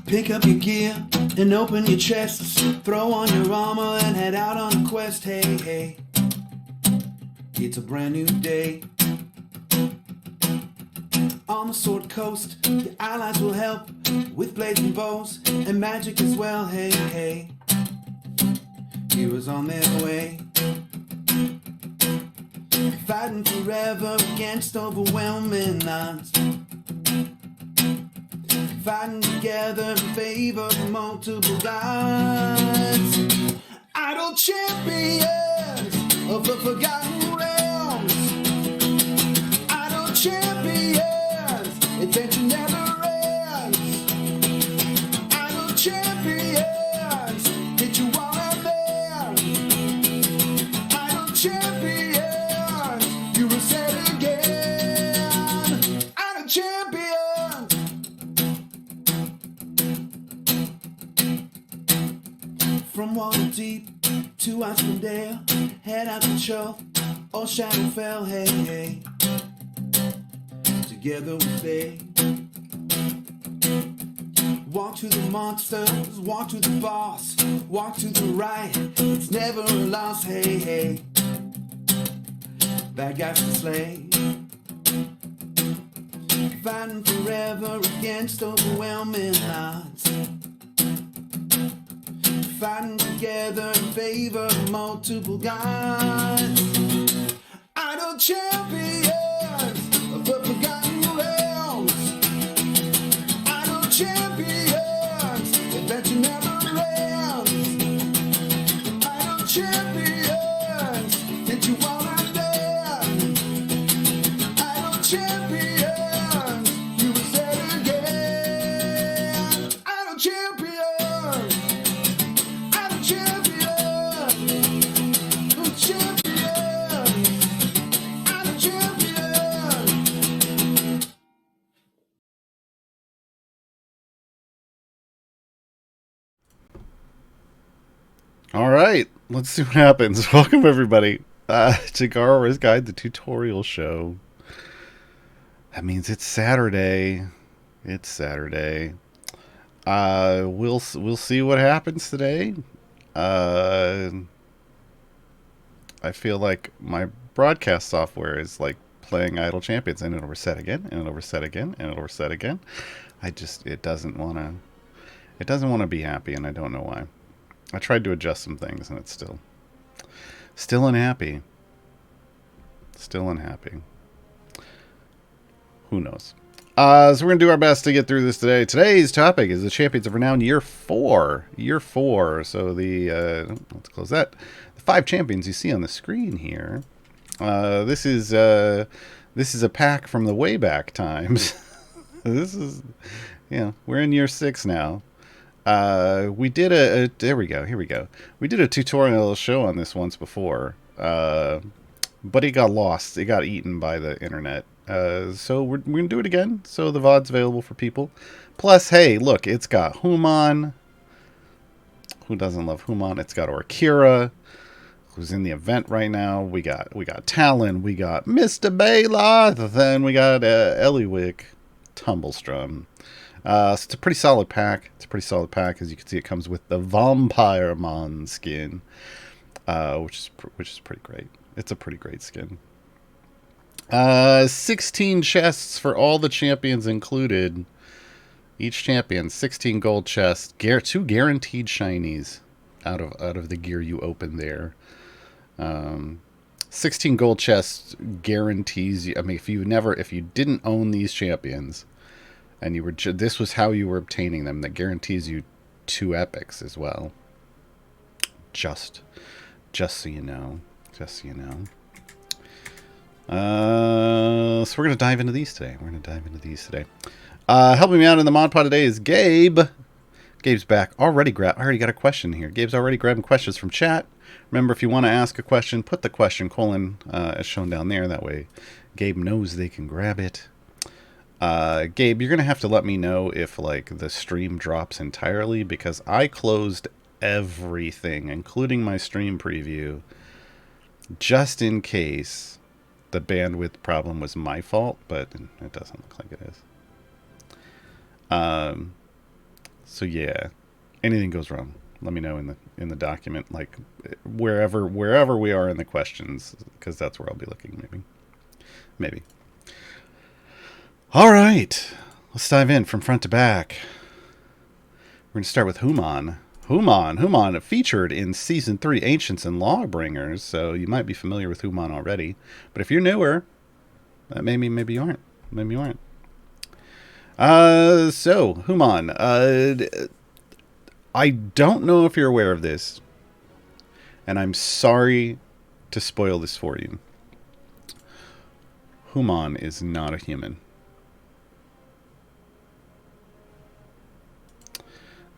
Pick up your gear and open your chests. Throw on your armor and head out on a quest. Hey, hey, it's a brand new day. On the Sword Coast, your allies will help with blazing bows and magic as well. Hey, hey, heroes on their way. Fighting forever against overwhelming odds. Fighting together in favor of multiple gods. Idle champions of the forgotten realms. Idle champions, adventure never ends. Idle champions, hit you while I'm there. Idle champions, you reset again. Idle champions. From Waterdeep to Icewind, head out to Chull or Shadowfell, hey, hey. Together we stay. Walk to the monsters, walk to the boss, walk to the right, it's never a loss, hey, hey. Bad guys to slay. Fighting forever against overwhelming odds. Fighting together in favor of multiple gods. Idle champions of the forgotten realms. Idle champions, adventure never ends. Idle champions, hit you while I'm there. Idle champions, you reset again. Idle champions. All right, let's see what happens. Welcome, everybody, to Gaarawarr's Guide, the tutorial show. That means it's Saturday. It's Saturday. We'll see what happens today. I feel like my broadcast software is like playing Idle Champions, and it'll reset again, and it'll reset again, and it'll reset again. It doesn't want to be happy, and I don't know why. I tried to adjust some things, and it's still unhappy. Still unhappy. Who knows? So we're going to do our best to get through this today. Today's topic is the Champions of Renown Year 4. Year 4. So let's close that. The 5 champions you see on the screen here. This is a pack from the way back times. We're in Year 6 now. We did here we go. We did a tutorial show on this once before, but it got lost. It got eaten by the internet. So we're going to do it again. So the VOD's available for people. Plus, hey, look, it's got Humon. Who doesn't love Humon? It's got Orkira, who's in the event right now. We got Talin. We got Mr. Bayloth. Then we got Ellie Wick, Tumblestrum. So it's a pretty solid pack. As you can see, it comes with the Vampire Mon skin, which is pretty great. It's a pretty great skin. 16 chests for all the champions included. Each champion, 16 gold chests. 2 guaranteed shinies out of the gear you open there. 16 gold chests guarantees you. I mean, if you didn't own these champions, and this was how you were obtaining them, that guarantees you 2 epics as well. Just so you know. So we're going to dive into these today. Helping me out in the mod pod today is Gabe. Gabe's back. I already got a question here. Gabe's already grabbing questions from chat. Remember, if you want to ask a question, put the question : as shown down there. That way Gabe knows they can grab it. Gabe, you're going to have to let me know if the stream drops entirely, because I closed everything, including my stream preview, just in case the bandwidth problem was my fault, but it doesn't look like it is. So yeah, anything goes wrong, let me know in the document, like wherever we are in the questions, because that's where I'll be looking. Maybe. All right, let's dive in from front to back. We're going to start with Hew Maan. Hew Maan featured in Season 3 Ancients and Lawbringers, so you might be familiar with Hew Maan already. But if you're newer, maybe you aren't. Maybe you aren't. So, Hew Maan. I don't know if you're aware of this, and I'm sorry to spoil this for you. Hew Maan is not a human.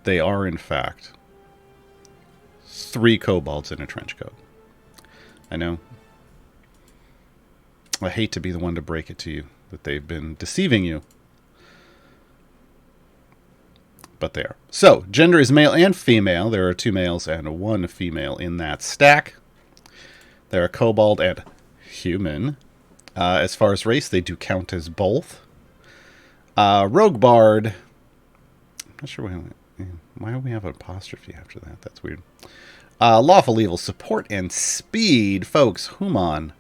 They are, in fact, 3 kobolds in a trench coat. I know. I hate to be the one to break it to you that they've been deceiving you. But they are. So, gender is male and female. There are 2 males and 1 female in that stack. There are kobold and human. As far as race, they do count as both. Rogue bard. I'm not sure why do we have an apostrophe after that? That's weird. Lawful evil, support, and speed. Folks, Hew Maan.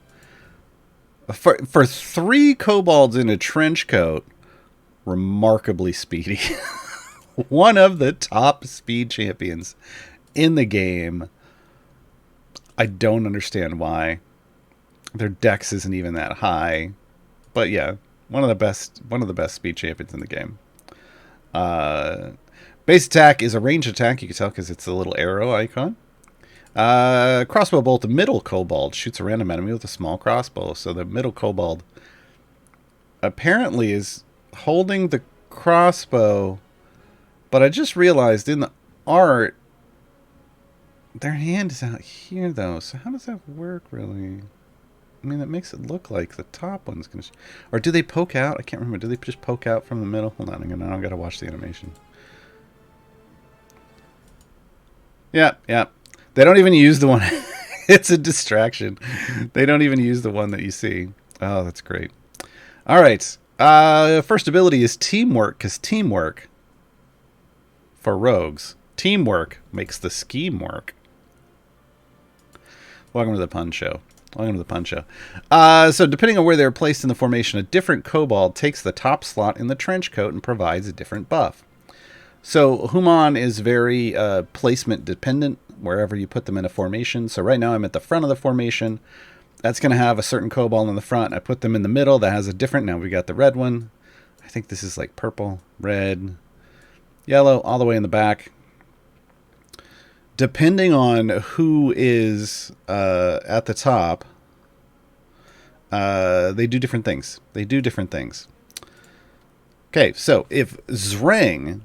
For 3 kobolds in a trench coat, remarkably speedy. One of the top speed champions in the game. I don't understand why. Their dex isn't even that high. But yeah, one of the best speed champions in the game. Base attack is a range attack, you can tell because it's a little arrow icon. Crossbow bolt, the middle kobold shoots a random enemy with a small crossbow. So the middle kobold apparently is holding the crossbow, but I just realized in the art their hand is out here though. So how does that work really? I mean, that makes it look like the top one's gonna or do they poke out? I can't remember. Do they just poke out from the middle? Hold on, I gotta watch the animation. Yeah. They don't even use the one. It's a distraction. They don't even use the one that you see. Oh, that's great. All right. First ability is teamwork, because teamwork for rogues. Teamwork makes the scheme work. Welcome to the pun show. So depending on where they're placed in the formation, a different kobold takes the top slot in the trench coat and provides a different buff. So Hew Maan is very placement dependent wherever you put them in a formation. So right now I'm at the front of the formation. That's going to have a certain kobold in the front. I put them in the middle. That has a different. Now we got the red one. I think this is like purple, red, yellow, all the way in the back. Depending on who is at the top, they do different things. Okay, so if Zreng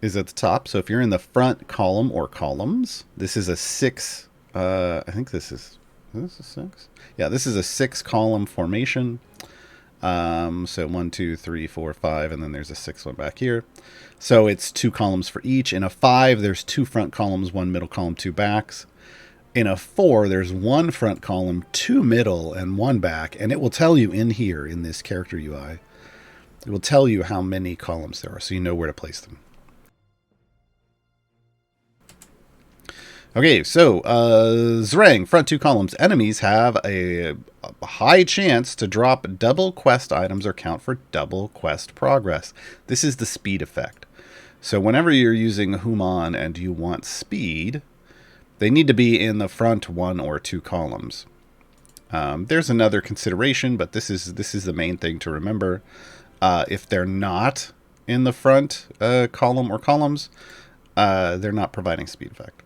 is at the top, so if you're in the front column or columns, this is a 6. I think this is a 6. Yeah, this is a 6 column formation. So 1, 2, 3, 4, 5, and then there's a 6th one back here. So it's 2 columns for each. In a 5, there's 2 front columns, 1 middle column, 2 backs. In a 4, there's 1 front column, 2 middle, and 1 back. And it will tell you in here, in this character UI, it will tell you how many columns there are, so you know where to place them. Okay, so Zreng, front 2 columns. Enemies have a high chance to drop double quest items or count for double quest progress. This is the speed effect. So whenever you're using Hew Maan and you want speed, they need to be in the front 1 or 2 columns. There's another consideration, but this is the main thing to remember. If they're not in the front column or columns, they're not providing speed effect.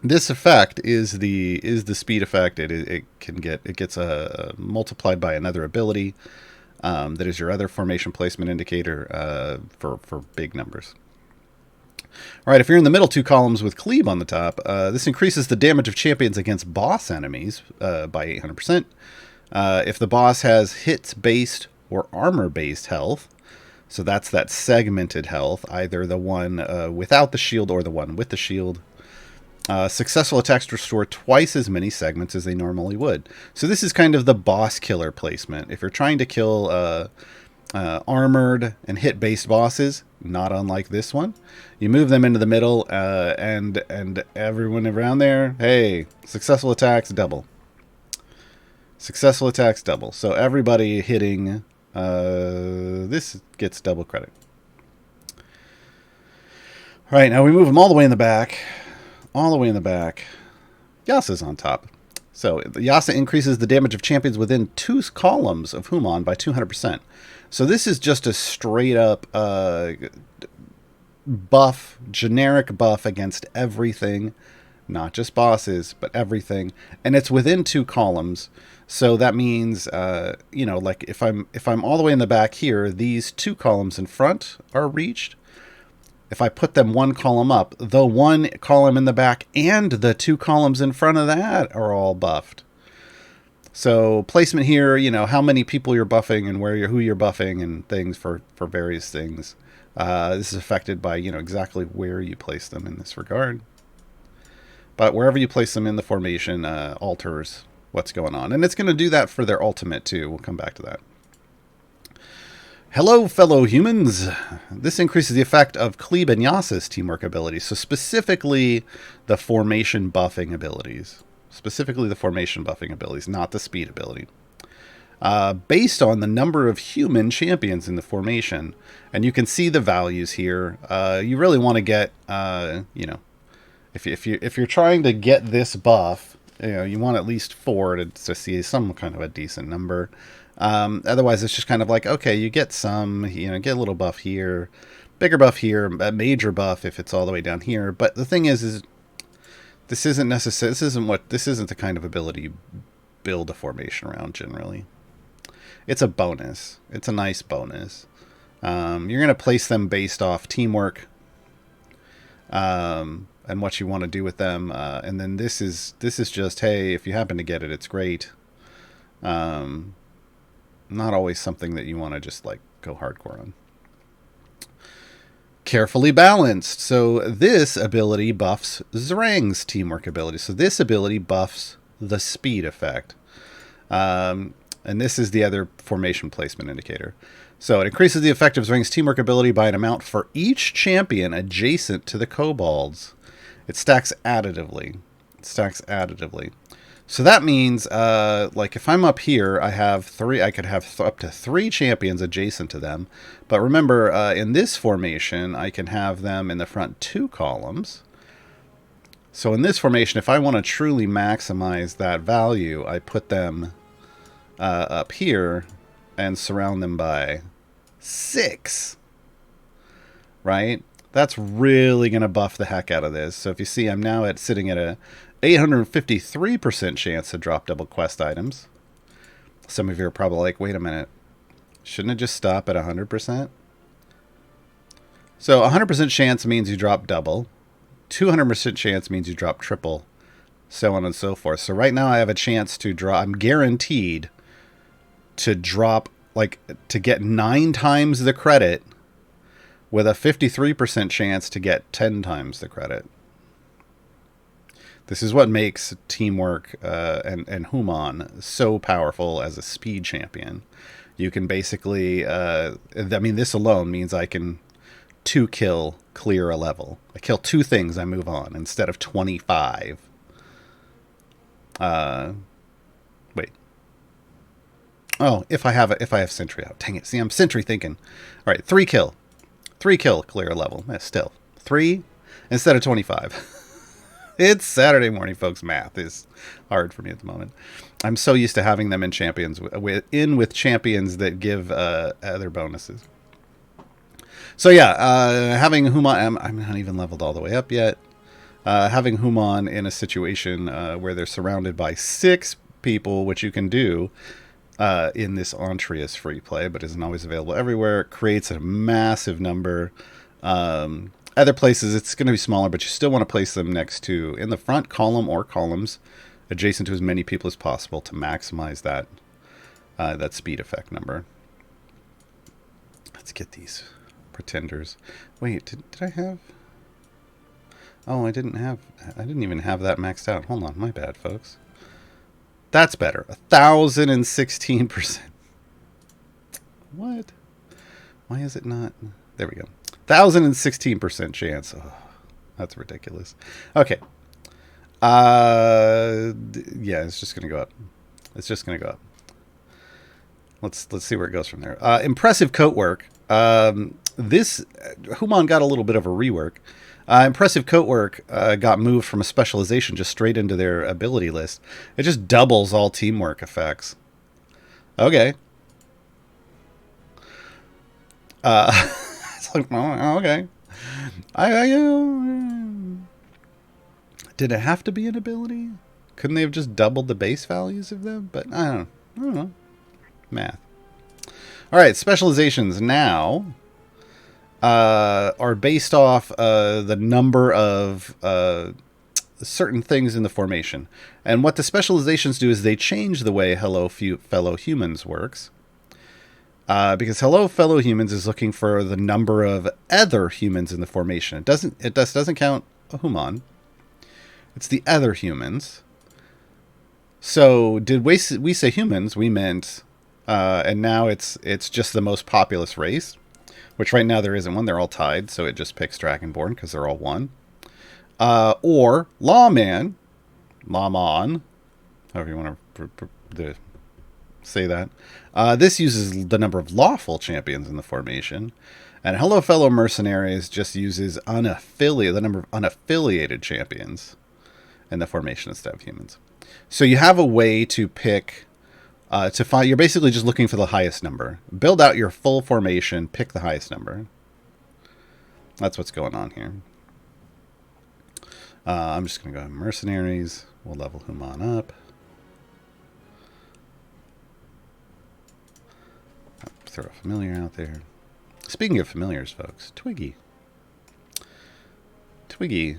This effect is the speed effect. It gets multiplied by another ability that is your other formation placement indicator for big numbers. All right, if you're in the middle 2 columns with cleave on the top, this increases the damage of champions against boss enemies by 800%. If the boss has hits-based or armor-based health, so that's that segmented health, either the one without the shield or the one with the shield. Successful attacks restore twice as many segments as they normally would. So this is kind of the boss killer placement. If you're trying to kill a armored and hit-based bosses, not unlike this one. You move them into the middle, and everyone around there, hey, successful attacks double. Successful attacks double. So everybody hitting this gets double credit. All right, now we move them all the way in the back. All the way in the back. Yasa's on top. So Yasa increases the damage of champions within 2 columns of Humon by 200%. So this is just a straight up buff, generic buff against everything, not just bosses, but everything, and it's within 2 columns. So that means, you know, like if I'm all the way in the back here, these 2 columns in front are reached. If I put them 1 column up, the 1 column in the back and the 2 columns in front of that are all buffed. So placement here, you know, how many people you're buffing and who you're buffing and things for various things. This is affected by, you know, exactly where you place them in this regard. But wherever you place them in the formation alters what's going on. And it's going to do that for their ultimate too. We'll come back to that. Hello, fellow humans. This increases the effect of Klebe and Yasa's teamwork abilities. So specifically the formation buffing abilities. Specifically the formation buffing abilities, not the speed ability. Based on the number of human champions in the formation. And you can see the values here. You really want to get, you know, if you're trying to get this buff, you know, you want at least 4 to see some kind of a decent number. Otherwise, it's just kind of like, okay, you get some, you know, get a little buff here, bigger buff here, a major buff if it's all the way down here. But the thing is this isn't necessary. This isn't the kind of ability you build a formation around generally. It's a bonus. It's a nice bonus. You're going to place them based off teamwork, and what you want to do with them. And then this is just, hey, if you happen to get it, it's great. Not always something that you want to just like go hardcore on. Carefully balanced. So this ability buffs Zerang's teamwork ability. So this ability buffs the speed effect. And this is the other formation placement indicator. So it increases the effect of Zerang's teamwork ability by an amount for each champion adjacent to the kobolds. It stacks additively. So that means, like, if I'm up here, I could have up to 3 champions adjacent to them. But remember, in this formation, I can have them in the front 2 columns. So in this formation, if I want to truly maximize that value, I put them up here and surround them by 6. Right? That's really going to buff the heck out of this. So if you see, I'm now sitting at a 853% chance to drop double quest items. Some of you are probably like, wait a minute, shouldn't it just stop at 100%? So 100% chance means you drop double. 200% chance means you drop triple. So on and so forth. So right now I have a chance to drop, I'm guaranteed to drop, like, to get 9 times the credit with a 53% chance to get 10 times the credit. This is what makes teamwork and Humon so powerful as a speed champion. You can basically, I mean, this alone means I can 2-kill clear a level. I kill 2 things, I move on, instead of 25. Wait. Oh, if I have sentry out. Dang it. See, I'm sentry thinking. All right, 3 kill. 3 kill clear a level. That's still 3 instead of 25. It's Saturday morning, folks. Math is hard for me at the moment. I'm so used to having them in champions with champions that give other bonuses. So yeah, having Humon, I'm not even leveled all the way up yet. Having Humon in a situation where they're surrounded by 6 people, which you can do in this Entreus free play, but isn't always available everywhere, creates a massive number. Other places, it's going to be smaller, but you still want to place them next to, in the front column or columns, adjacent to as many people as possible to maximize that that speed effect number. Let's get these pretenders. Wait, did I have... Oh, I didn't even have that maxed out. Hold on, my bad, folks. That's better. 1,016%. What? Why is it not? There we go. 1,016% chance. Oh, that's ridiculous. Okay. Yeah, it's just going to go up. It's just going to go up. Let's see where it goes from there. Impressive coat work. This Humon got a little bit of a rework. Impressive coat work got moved from a specialization just straight into their ability list. It just doubles all teamwork effects. Okay. It's like, oh, okay. Did it have to be an ability? Couldn't they have just doubled the base values of them? But I don't know. Math. All right, specializations now are based off the number of certain things in the formation. And what the specializations do is they change the way Hello Fellow Humans works. Because Hello Fellow Humans is looking for the number of other humans in the formation. It doesn't count a Humon. It's the other humans. So did we say humans? We meant, and now it's just the most populous race, which right now there isn't one. They're all tied, so it just picks Dragonborn because they're all one. Or Lawman, however you want to say that. This uses the number of lawful champions in the formation. And Hello Fellow Mercenaries just uses the number of unaffiliated champions in the formation instead of humans. So you have a way to pick, to find, you're basically just looking for the highest number. Build out your full formation, pick the highest number. That's what's going on here. I'm just going to go Mercenaries. We'll level Humon up. Throw a familiar out there. Speaking of familiars, folks, Twiggy. Twiggy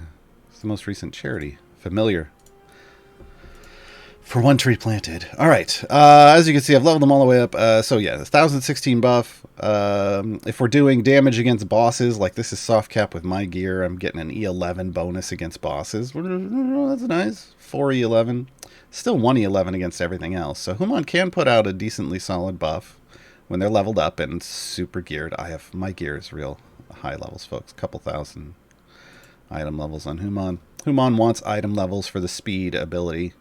is the most recent charity. Familiar. For one tree planted. All right. As you can see, I've leveled them all the way up. So yeah, 1,016 buff. If we're doing damage against bosses, like this is soft cap with my gear, I'm getting an E11 bonus against bosses. That's nice. 4 E11. Still 1 E11 against everything else. So Humon can put out a decently solid buff when they're leveled up and super geared. My gear is real high levels, folks. Couple thousand item levels on Humon. Humon wants item levels for the speed ability.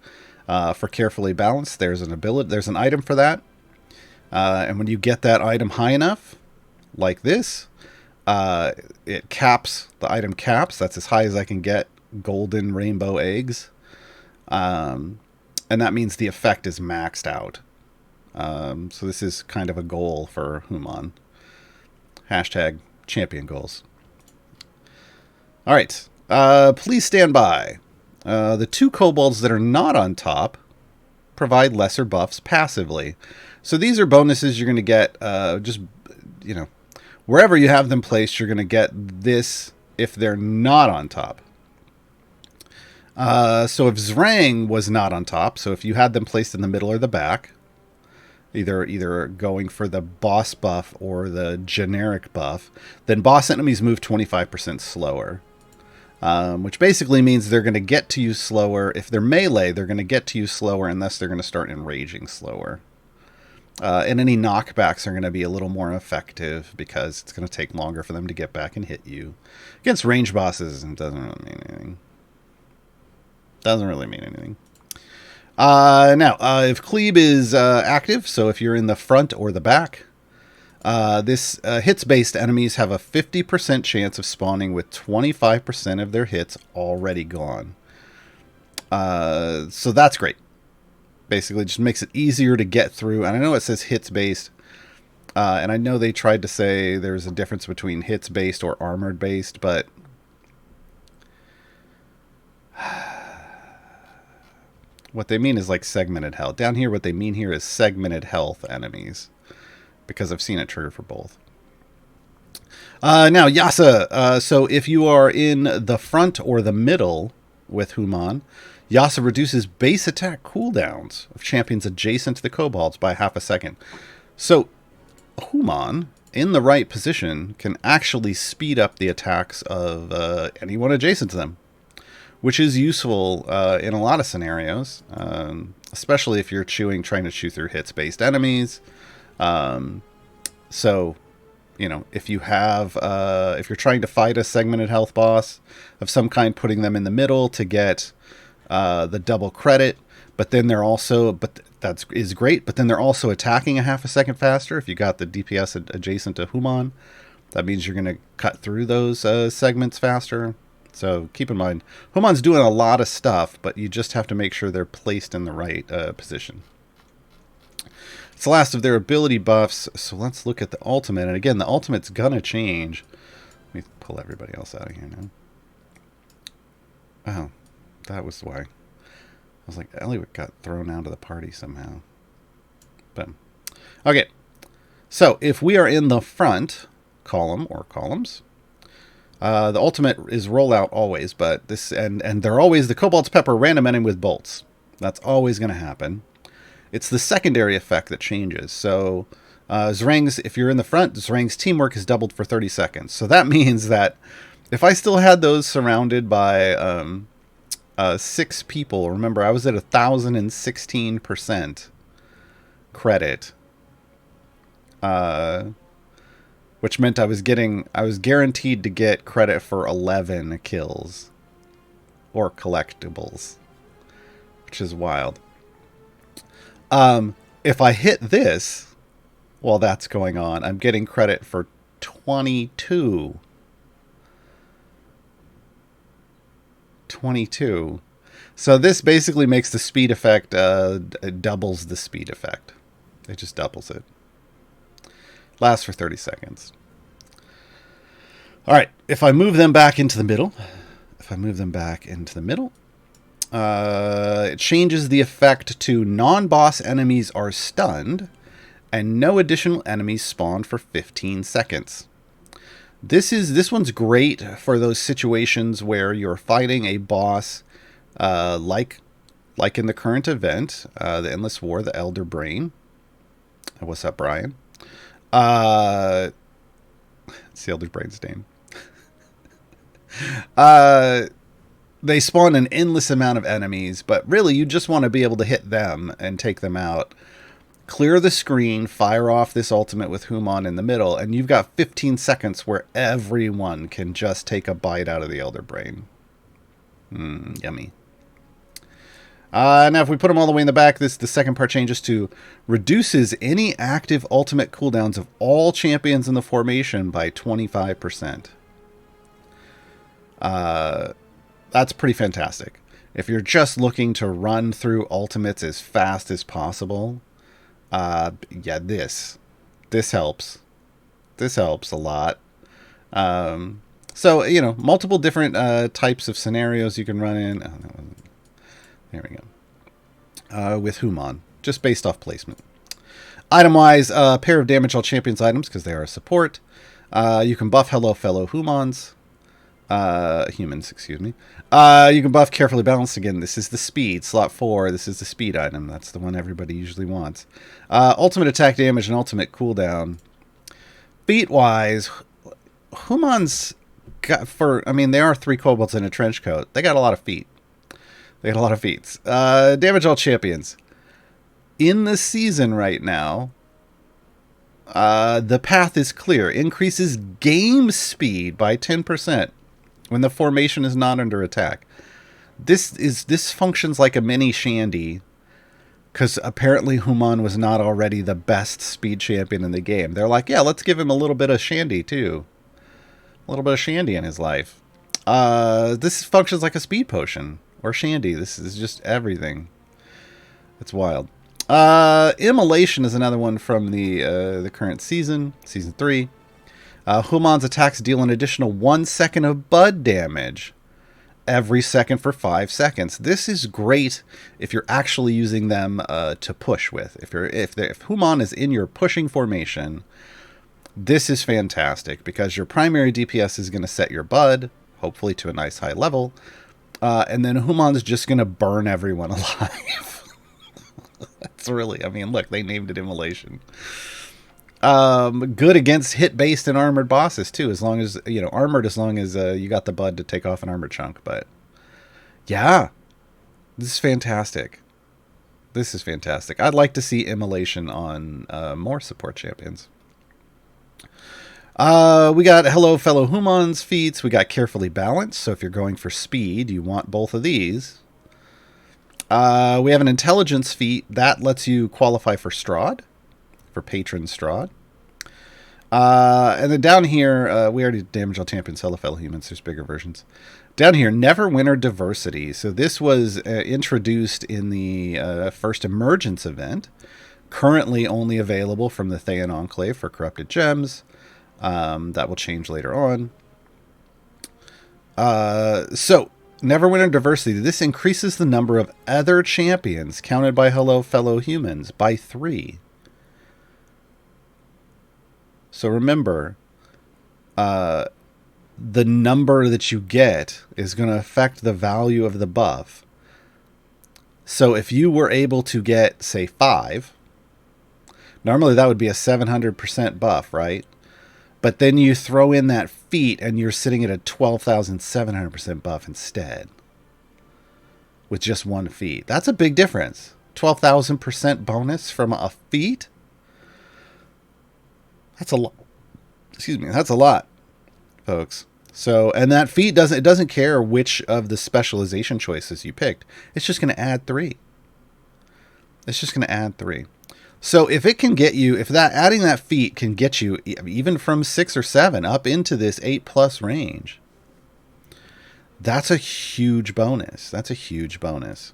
For carefully balanced, there's an item for that. And when you get that item high enough, like this, it caps, the item caps. That's as high as I can get golden rainbow eggs. And that means the effect is maxed out. So this is kind of a goal for Humon. Hashtag champion goals. All right. Please stand by. The 2 kobolds that are not on top provide lesser buffs passively. So these are bonuses you're going to get wherever you have them placed, you're going to get this if they're not on top. So if Zrang was not on top, so if you had them placed in the middle or the back, either going for the boss buff or the generic buff, then boss enemies move 25% slower. Which basically means they're going to get to you slower. If they're melee, they're going to get to you slower unless they're going to start enraging slower. And any knockbacks are going to be a little more effective because it's going to take longer for them to get back and hit you. Against range bosses, it doesn't really mean anything. Now, if Cleave is active, so if you're in the front or the back, this hits-based enemies have a 50% chance of spawning with 25% of their hits already gone. So that's great. Basically, just makes it easier to get through. And I know it says hits-based, and I know they tried to say there's a difference between hits-based or armored-based, but what they mean is like segmented health. Down here, what they mean here is segmented health enemies, because I've seen it trigger for both. Now, Yasa. So if you are in the front or the middle with Humon, Yasa reduces base attack cooldowns of champions adjacent to the kobolds by half a second. So Humon, in the right position, can actually speed up the attacks of anyone adjacent to them, which is useful in a lot of scenarios, especially if you're trying to chew through hits-based enemies. So if you have, if you're trying to fight a segmented health boss of some kind, putting them in the middle to get the double credit, but then they're also, that is great, but then they're also attacking a half a second faster. If you got the DPS adjacent to Humon, that means you're going to cut through those segments faster. So keep in mind, Humon's doing a lot of stuff, but you just have to make sure they're placed in the right position. It's the last of their ability buffs, so let's look at the ultimate. And again, the ultimate's going to change. Let me pull everybody else out of here now. Oh, that was why. I was like, Ellywick got thrown out of the party somehow. But okay, so if we are in the front column or columns, the ultimate is rollout always, but this and they're always the Cobalt's Pepper random enemy with bolts. That's always going to happen. It's the secondary effect that changes. So Zrang's, if you're in the front, Zrang's teamwork is doubled for 30 seconds. So that means that if I still had those surrounded by 6 people, remember I was at 1,016% credit, which meant I was guaranteed to get credit for 11 kills or collectibles, which is wild. If I hit this while that's going on, I'm getting credit for 22. 22. So this basically makes the speed effect, it doubles the speed effect. It just doubles it. Lasts for 30 seconds. All right, if I move them back into the middle, it changes the effect to non-boss enemies are stunned and no additional enemies spawn for 15 seconds. This one's great for those situations where you're fighting a boss like in the current event, the Endless War, the Elder Brain. What's up, Brian? It's the Elder Brain's name. They spawn an endless amount of enemies, but really you just want to be able to hit them and take them out. Clear the screen, fire off this ultimate with Humon in the middle, and you've got 15 seconds where everyone can just take a bite out of the Elder Brain. Yummy. Now if we put them all the way in the back, the second part changes to reduces any active ultimate cooldowns of all champions in the formation by 25%. That's pretty fantastic. If you're just looking to run through ultimates as fast as possible, yeah, this helps. This helps a lot. So, multiple different types of scenarios you can run in. There we go. With Humon, just based off placement. Item-wise, a pair of damage all champions items, because they are a support. You can buff Hello Fellow Humans. Humans, excuse me. You can buff Carefully Balanced. Again, this is the speed. Slot 4, this is the speed item. That's the one everybody usually wants. Ultimate attack damage and ultimate cooldown. Feat-wise, Humon's got they are 3 kobolds in a trench coat. They got a lot of feet. They got a lot of feats. Damage all champions. In the season right now, the path is clear. Increases game speed by 10% when the formation is not under attack. This functions like a mini Shandy, because apparently Humon was not already the best speed champion in the game. They're like, yeah, let's give him a little bit of Shandy too. A little bit of Shandy in his life. This functions like a speed potion or Shandy. This is just everything. It's wild. Immolation is another one from the current season 3. Humon's attacks deal an additional 1 second of bud damage every second for 5 seconds. This is great if you're actually using them to push with. If Humon is in your pushing formation, this is fantastic because your primary DPS is going to set your bud, hopefully to a nice high level, and then Humon's just going to burn everyone alive. That's really, look, they named it Immolation. Good against hit-based and armored bosses, too, as long as, armored as long as you got the bud to take off an armor chunk. But, yeah, this is fantastic. This is fantastic. I'd like to see Immolation on more support champions. We got Hello Fellow Humon's feats. We got Carefully Balanced. So if you're going for speed, you want both of these. We have an Intelligence feat. That lets you qualify for Strahd. For Patron Strahd. And then down here, we already damaged all champions, Hello Fellow Humans. There's bigger versions. Down here, Neverwinter Diversity. So this was introduced in the first Emergence event. Currently only available from the Thayan Enclave for Corrupted Gems. That will change later on. So, Neverwinter Diversity. This increases the number of other champions counted by Hello Fellow Humans by 3. So remember, the number that you get is going to affect the value of the buff. So if you were able to get, say, 5, normally that would be a 700% buff, right? But then you throw in that feat and you're sitting at a 12,700% buff instead. With just one feat. That's a big difference. 12,000% bonus from a feat? That's a lot. Excuse me. That's a lot, folks. So, and that feat doesn't care which of the specialization choices you picked. It's just going to add 3. It's just going to add 3. So if it can get you, if that adding that feat can get you even from 6 or 7 up into this 8+ range, that's a huge bonus. That's a huge bonus.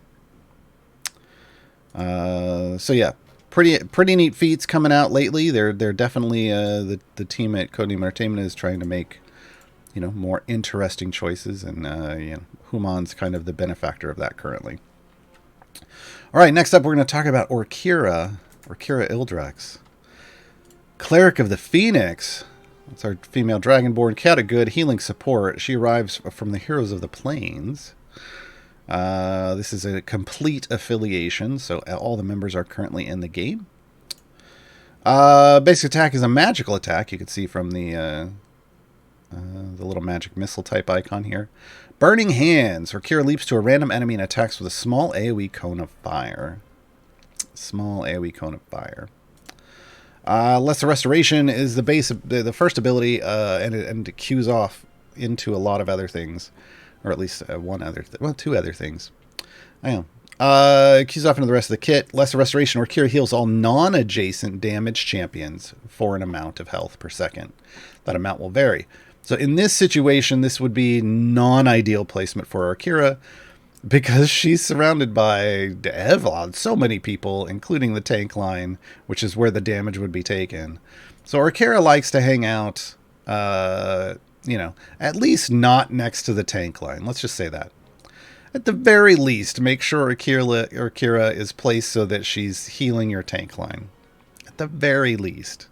So yeah, pretty neat feats coming out lately. They're definitely the team at Codename Entertainment is trying to make more interesting choices, and Humon's kind of the benefactor of that currently. All right, next up we're going to talk about Orkira Ildrex, Cleric of the Phoenix. That's our female dragonborn cat of good healing support. She arrives from the Heroes of the Plains. This is a complete affiliation, so all the members are currently in the game. Basic attack is a magical attack. You can see from the little magic missile type icon here. Burning Hands. Orkira leaps to a random enemy and attacks with a small AoE cone of fire. Lesser Restoration is the base, the first ability, and it queues off into a lot of other things, or at least two other things. I know. It queues off into the rest of the kit. Lesser Restoration. Orkira heals all non-adjacent damaged champions for an amount of health per second. That amount will vary. So in this situation, this would be non-ideal placement for Orkira, because she's surrounded by so many people, including the tank line, which is where the damage would be taken. So Orkira likes to hang out, at least not next to the tank line. Let's just say that. At the very least, make sure Orkira is placed so that she's healing your tank line. At the very least.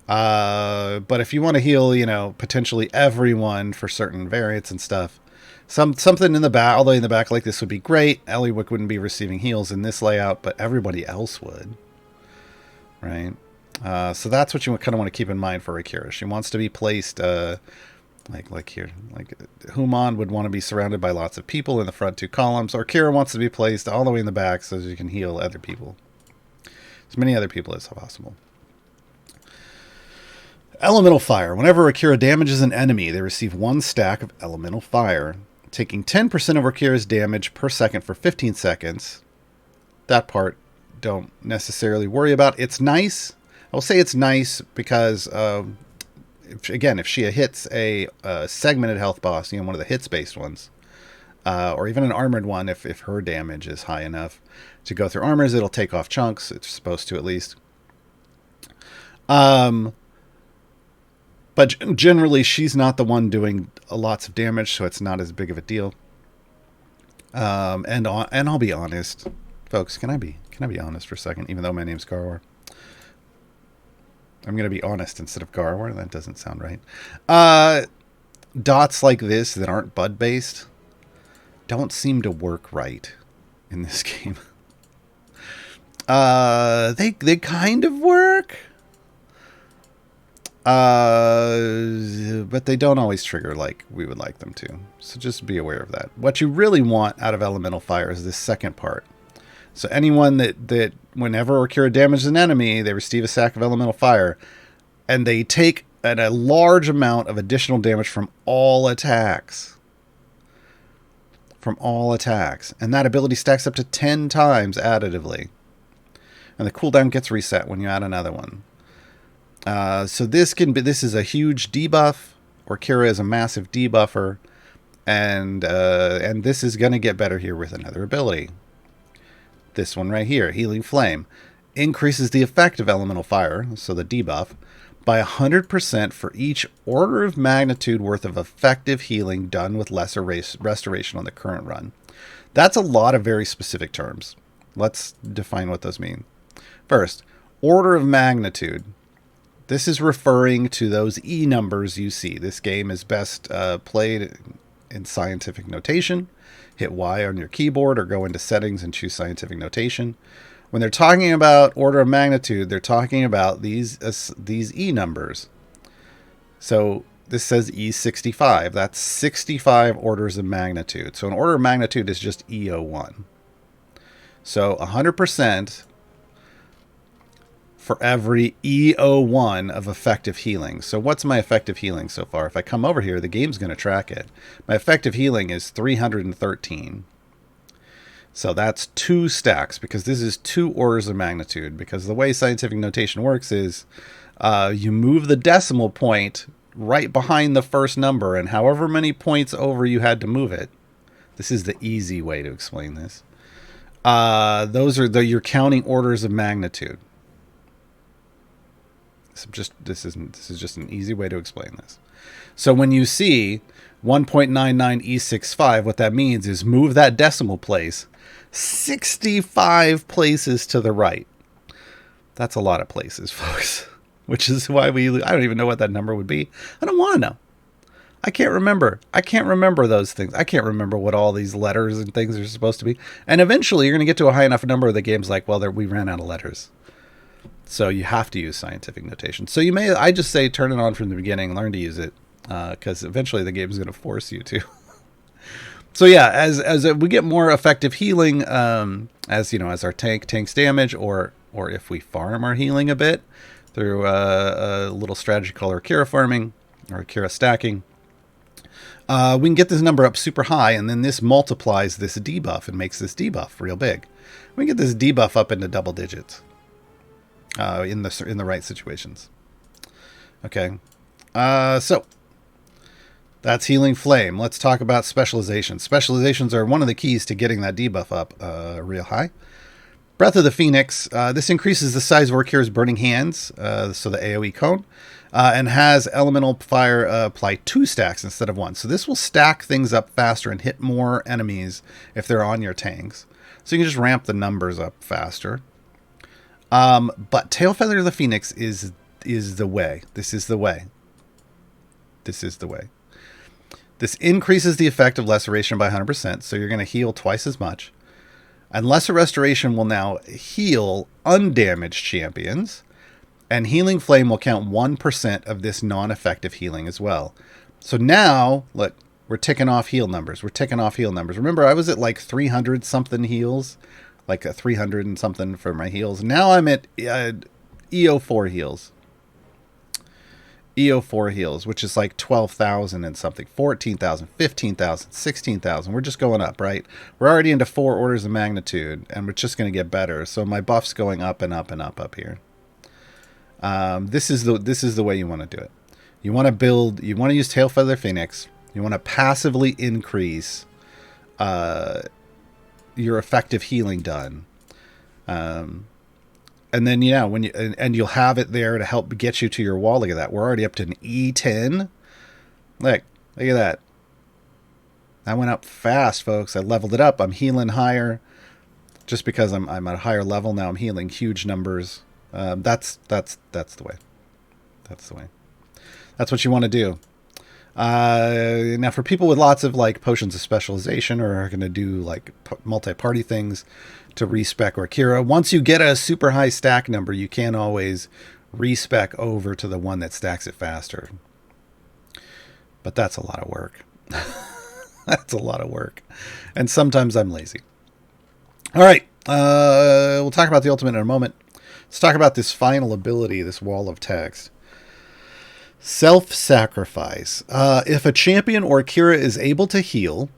But if you want to heal, potentially everyone for certain variants and stuff, something in the back, all the way in the back like this would be great. Ellywick wouldn't be receiving heals in this layout, but everybody else would. Right? So that's what you kind of want to keep in mind for Orkira. She wants to be placed, like here. Like Humon would want to be surrounded by lots of people in the front 2 columns. Orkira wants to be placed all the way in the back so you can heal other people. As many other people as possible. Elemental Fire. Whenever Orkira damages an enemy, they receive 1 stack of Elemental Fire, taking 10% of Orkira's damage per second for 15 seconds. That part, don't necessarily worry about. It's nice. I'll say it's nice because, if she hits a segmented health boss, one of the hits-based ones, or even an armored one, if her damage is high enough to go through armors, it'll take off chunks. It's supposed to, at least. But generally, she's not the one doing lots of damage, so it's not as big of a deal. And I'll be honest, folks. Can I be honest for a second? Even though my name's Gaarawarr, I'm going to be honest instead of Gaarawarr. That doesn't sound right. Dots like this that aren't bud based don't seem to work right in this game. They kind of work. But they don't always trigger like we would like them to. So just be aware of that. What you really want out of Elemental Fire is this second part. So anyone that whenever Orkira damages an enemy, they receive a stack of Elemental Fire, and they take and a large amount of additional damage from all attacks. From all attacks. And that ability stacks up to 10 times additively. And the cooldown gets reset when you add another one. So this is a huge debuff. Orkira is a massive debuffer. And this is going to get better here with another ability. This one right here, Healing Flame. Increases the effect of elemental fire, so the debuff, by 100% for each order of magnitude worth of effective healing done with lesser restoration on the current run. That's a lot of very specific terms. Let's define what those mean. First, order of magnitude. This is referring to those E numbers you see. This game is best played in scientific notation. Hit Y on your keyboard or go into settings and choose scientific notation. When they're talking about order of magnitude, they're talking about these E numbers. So this says E65. That's 65 orders of magnitude. So an order of magnitude is just E01. So 100% for every E01 of effective healing. So what's my effective healing so far? If I come over here, the game's going to track it. My effective healing is 313. So that's 2 stacks, because this is 2 orders of magnitude. Because the way scientific notation works is you move the decimal point right behind the first number, and however many points over you had to move it. This is the easy way to explain this. Those are you're counting orders of magnitude. This is just an easy way to explain this. So when you see 1.99 E65, what that means is move that decimal place 65 places to the right. That's a lot of places, folks. Which is why I don't even know what that number would be. I don't want to know. I can't remember. I can't remember those things. I can't remember what all these letters and things are supposed to be. And eventually you're going to get to a high enough number, the game's like, well, we ran out of letters. So you have to use scientific notation. So I just say turn it on from the beginning, learn to use it, because eventually the game is going to force you to. So yeah, as we get more effective healing, as our tanks damage, or if we farm our healing a bit through a little strategy called Orkira farming or Orkira stacking, we can get this number up super high, and then this multiplies this debuff and makes this debuff real big. We can get this debuff up into double digits in the right situations. Okay, so that's Healing Flame. Let's talk about specializations. Specializations are one of the keys to getting that debuff up real high. Breath of the Phoenix. This increases the size of Orkira's Burning Hands, so the AoE cone, and has Elemental Fire apply 2 stacks instead of 1. So this will stack things up faster and hit more enemies if they're on your tanks. So you can just ramp the numbers up faster. But Tail Feather of the Phoenix is the way. This is the way. This is the way. This increases the effect of Laceration by 100%, so you're going to heal twice as much. And Lesser Restoration will now heal undamaged champions, and Healing Flame will count 1% of this non-effective healing as well. So now, look, we're ticking off heal numbers. Remember, I was at like 300 something heals, like a 300 and something for my heals. Now I'm at EO4 heals. EO4 heals, which is like 12,000 and something, 14,000, 15,000, 16,000. We're just going up, right? We're already into 4 orders of magnitude, and we're just going to get better. So my buff's going up and up and up here. This is the way you want to do it. You want to use Tail Feather Phoenix. You want to passively increase your effective healing done. And then, when you'll have it there to help get you to your wall. Look at that. We're already up to an E10. Look at that. That went up fast, folks. I leveled it up. I'm healing higher just because I'm at a higher level now. I'm healing huge numbers. That's the way. That's the way. That's what you want to do. Now, for people with lots of like potions of specialization, or are going to do like multi-party things to respec Orkira, once you get a super high stack number, you can always respec over to the one that stacks it faster. But that's a lot of work. That's a lot of work. And sometimes I'm lazy. All right. We'll talk about the ultimate in a moment. Let's talk about this final ability, this wall of text. Self-sacrifice. If a champion or Orkira is able to heal,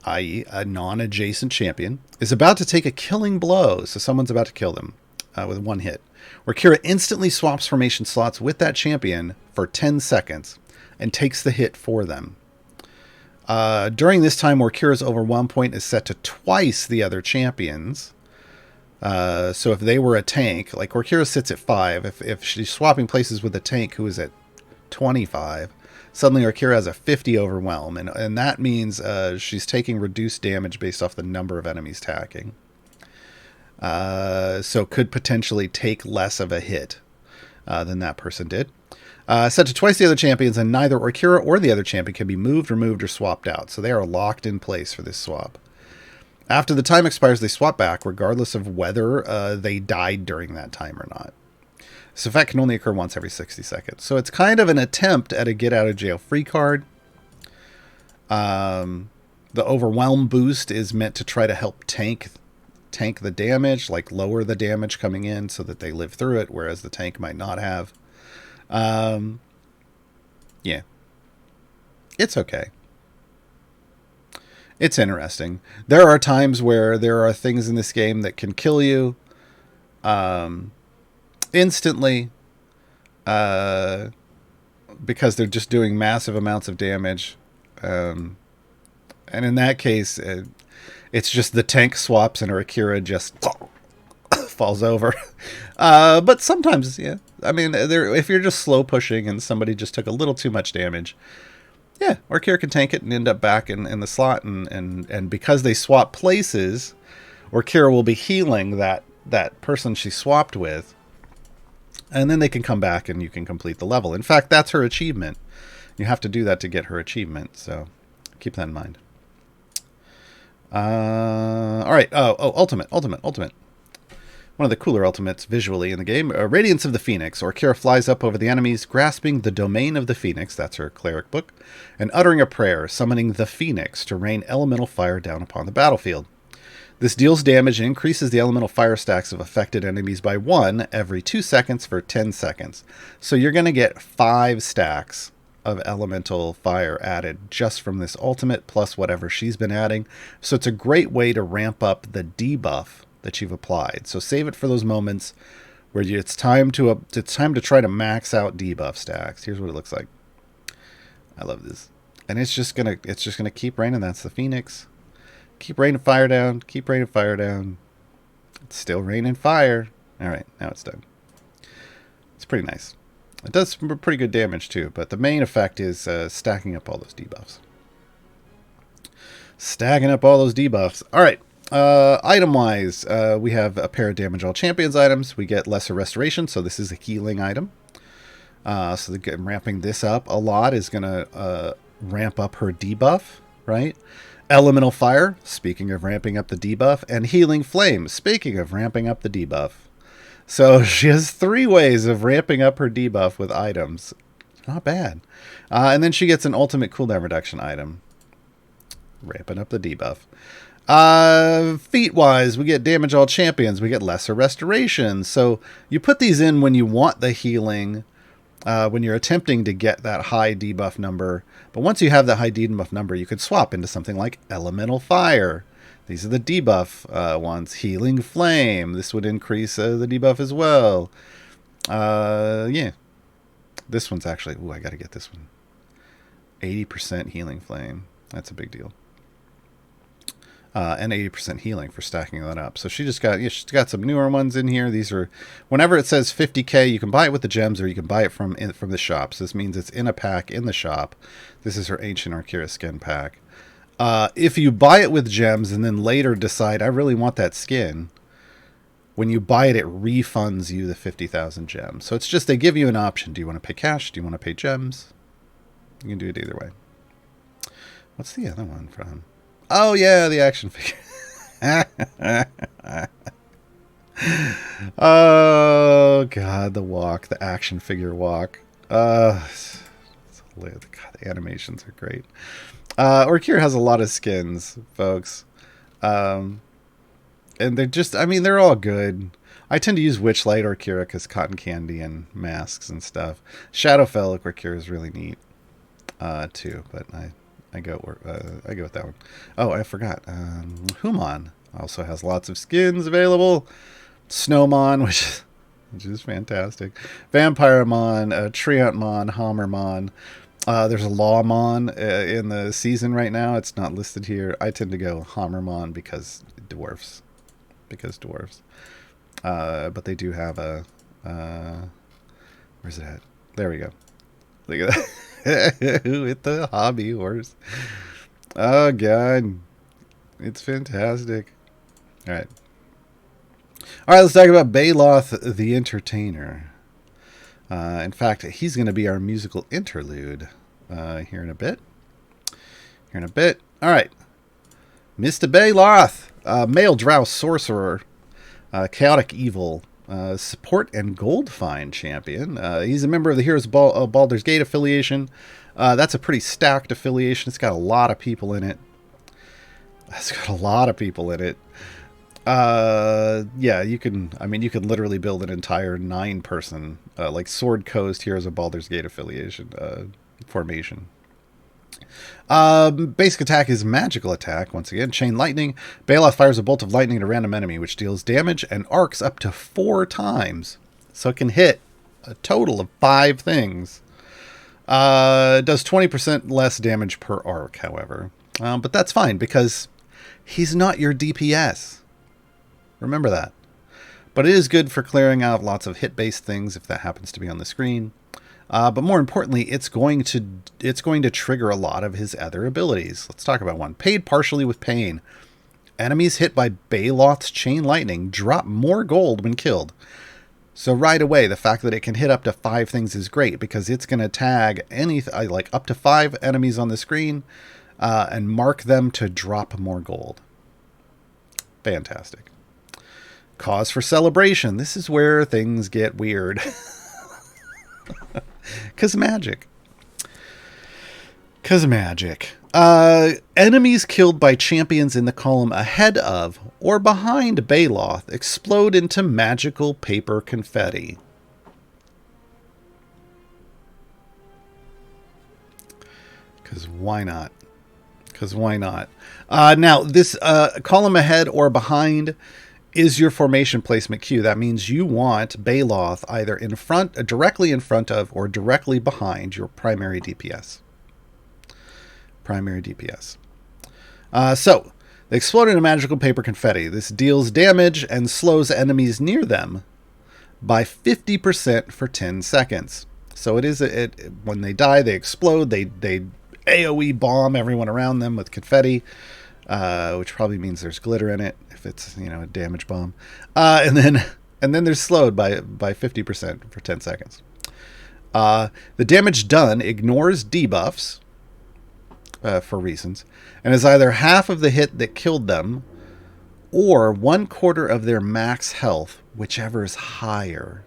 i.e. a non-adjacent champion, is about to take a killing blow, so someone's about to kill them with one hit, Orkira instantly swaps formation slots with that champion for 10 seconds and takes the hit for them. During this time, Orkira's overwhelm point is set to twice the other champions. So if they were a tank, like Orkira sits at 5, if she's swapping places with a tank who is at 25, suddenly Orkira has a 50 overwhelm, and that means she's taking reduced damage based off the number of enemies attacking. So could potentially take less of a hit than that person did. Set to twice the other champions, and neither Orkira or the other champion can be moved, removed, or swapped out. So they are locked in place for this swap. After the time expires, they swap back, regardless of whether they died during that time or not. This effect can only occur once every 60 seconds. So it's kind of an attempt at a get-out-of-jail-free card. The Overwhelm boost is meant to try to help tank the damage, like lower the damage coming in so that they live through it, whereas the tank might not have. Yeah. It's okay. It's interesting. There are times where there are things in this game that can kill you instantly because they're just doing massive amounts of damage. And in that case, it's just the tank swaps and Orkira just falls over. But sometimes, yeah. I mean, if you're just slow pushing and somebody just took a little too much damage, yeah, Orkira can tank it and end up back in the slot. And because they swap places, Orkira will be healing that person she swapped with. And then they can come back and you can complete the level. In fact, that's her achievement. You have to do that to get her achievement. So keep that in mind. All right. Ultimate. One of the cooler ultimates visually in the game. Radiance of the Phoenix. Orkira flies up over the enemies, grasping the domain of the Phoenix, that's her cleric book, and uttering a prayer, summoning the Phoenix to rain elemental fire down upon the battlefield. This deals damage and increases the elemental fire stacks of affected enemies by 1 every 2 seconds for 10 seconds. So you're going to get 5 stacks of elemental fire added just from this ultimate, plus whatever she's been adding. So it's a great way to ramp up the debuff that you've applied. So save it for those moments where it's time to try to max out debuff stacks. Here's what it looks like. I love this, and it's just gonna keep raining. That's the Phoenix. Keep raining fire down. Keep raining fire down. It's still raining fire. All right, now it's done. It's pretty nice. It does some pretty good damage too, but the main effect is stacking up all those debuffs. Stacking up all those debuffs. All right. Item-wise, we have a pair of Damage All Champions items. We get Lesser Restoration, so this is a healing item. So ramping this up a lot is going to ramp up her debuff, right? Elemental Fire, speaking of ramping up the debuff, and Healing Flame, speaking of ramping up the debuff. So she has 3 ways of ramping up her debuff with items. Not bad. And then she gets an Ultimate Cooldown Reduction item, ramping up the debuff. Feat-wise, we get Damage All Champions. We get Lesser Restoration. So you put these in when you want the healing, when you're attempting to get that high debuff number. But once you have that high debuff number, you could swap into something like Elemental Fire. These are the debuff ones. Healing Flame. This would increase the debuff as well. Yeah. This one's actually... Ooh, I got to get this one. 80% Healing Flame. That's a big deal. And 80% healing for stacking that up. So she's got some newer ones in here. These are, whenever it says 50k, you can buy it with the gems or you can buy it from the shop. So this means it's in a pack in the shop. This is her Ancient Orkira skin pack. If you buy it with gems and then later decide, I really want that skin, when you buy it, it refunds you the 50,000 gems. So it's just, they give you an option. Do you want to pay cash? Do you want to pay gems? You can do it either way. What's the other one from? Oh, yeah, the action figure. Oh, God, the walk. The action figure walk. God, the animations are great. Orkira has a lot of skins, folks. And they're just, I mean, they're all good. I tend to use Witchlight Orkira because cotton candy and masks and stuff. Shadowfell Orkira is really neat too, but I go with that one. Oh, I forgot. Humon also has lots of skins available. Snowmon, which is fantastic. Vampiremon, Treantmon, Hammermon. There's a Lawmon in the season right now. It's not listed here. I tend to go Hammermon because dwarfs. But they do have a... where's it at? There we go. Look at that. With the hobby horse. Oh, God. It's fantastic. All right. All right, let's talk about Bayloth the Entertainer. In fact, he's going to be our musical interlude here in a bit. All right. Mr. Bayloth, male drow sorcerer, chaotic evil, support and gold find champion. He's a member of the Heroes of Baldur's Gate affiliation. That's a pretty stacked affiliation. It's got a lot of people in it. Yeah, you can literally build an entire 9-person, like Sword Coast Heroes of Baldur's Gate affiliation, formation. Basic attack is magical attack. Once again, chain lightning. Baeloth fires a bolt of lightning at a random enemy, which deals damage and arcs up to 4 times. So it can hit a total of 5 things. It does 20% less damage per arc, however. But that's fine, because he's not your DPS. Remember that. But it is good for clearing out lots of hit-based things if that happens to be on the screen. But more importantly, it's going to trigger a lot of his other abilities. Let's talk about one. Paid partially with pain. Enemies hit by Baeloth's chain lightning drop more gold when killed. So right away, the fact that it can hit up to 5 things is great, because it's going to tag like up to 5 enemies on the screen and mark them to drop more gold. Fantastic. Cause for celebration. This is where things get weird. Cause magic. Enemies killed by champions in the column ahead of or behind Bayloth explode into magical paper confetti. Because why not? Now, this column ahead or behind is your formation placement queue. That means you want Bayloth either in front, directly in front of, or directly behind your primary DPS. So, they explode into magical paper confetti. This deals damage and slows enemies near them by 50% for 10 seconds. So when they die, they explode. They AoE bomb everyone around them with confetti, which probably means there's glitter in it if it's a damage bomb. And then they're slowed by 50% for 10 seconds. The damage done ignores debuffs for reasons, and is either half of the hit that killed them or 1/4 of their max health, whichever is higher.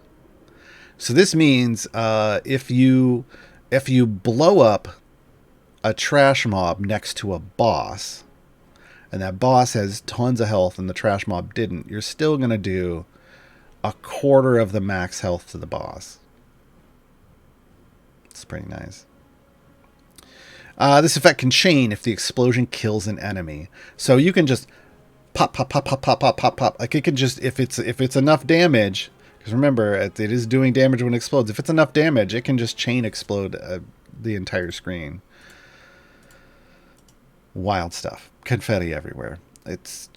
So this means if you blow up a trash mob next to a boss, and that boss has tons of health and the trash mob didn't, you're still going to do 1/4 of the max health to the boss. It's pretty nice. This effect can chain if the explosion kills an enemy. So you can just pop. Like it can just, if it's enough damage, because remember, it is doing damage when it explodes. If it's enough damage, it can just chain explode the entire screen. Wild stuff. Confetti everywhere. It's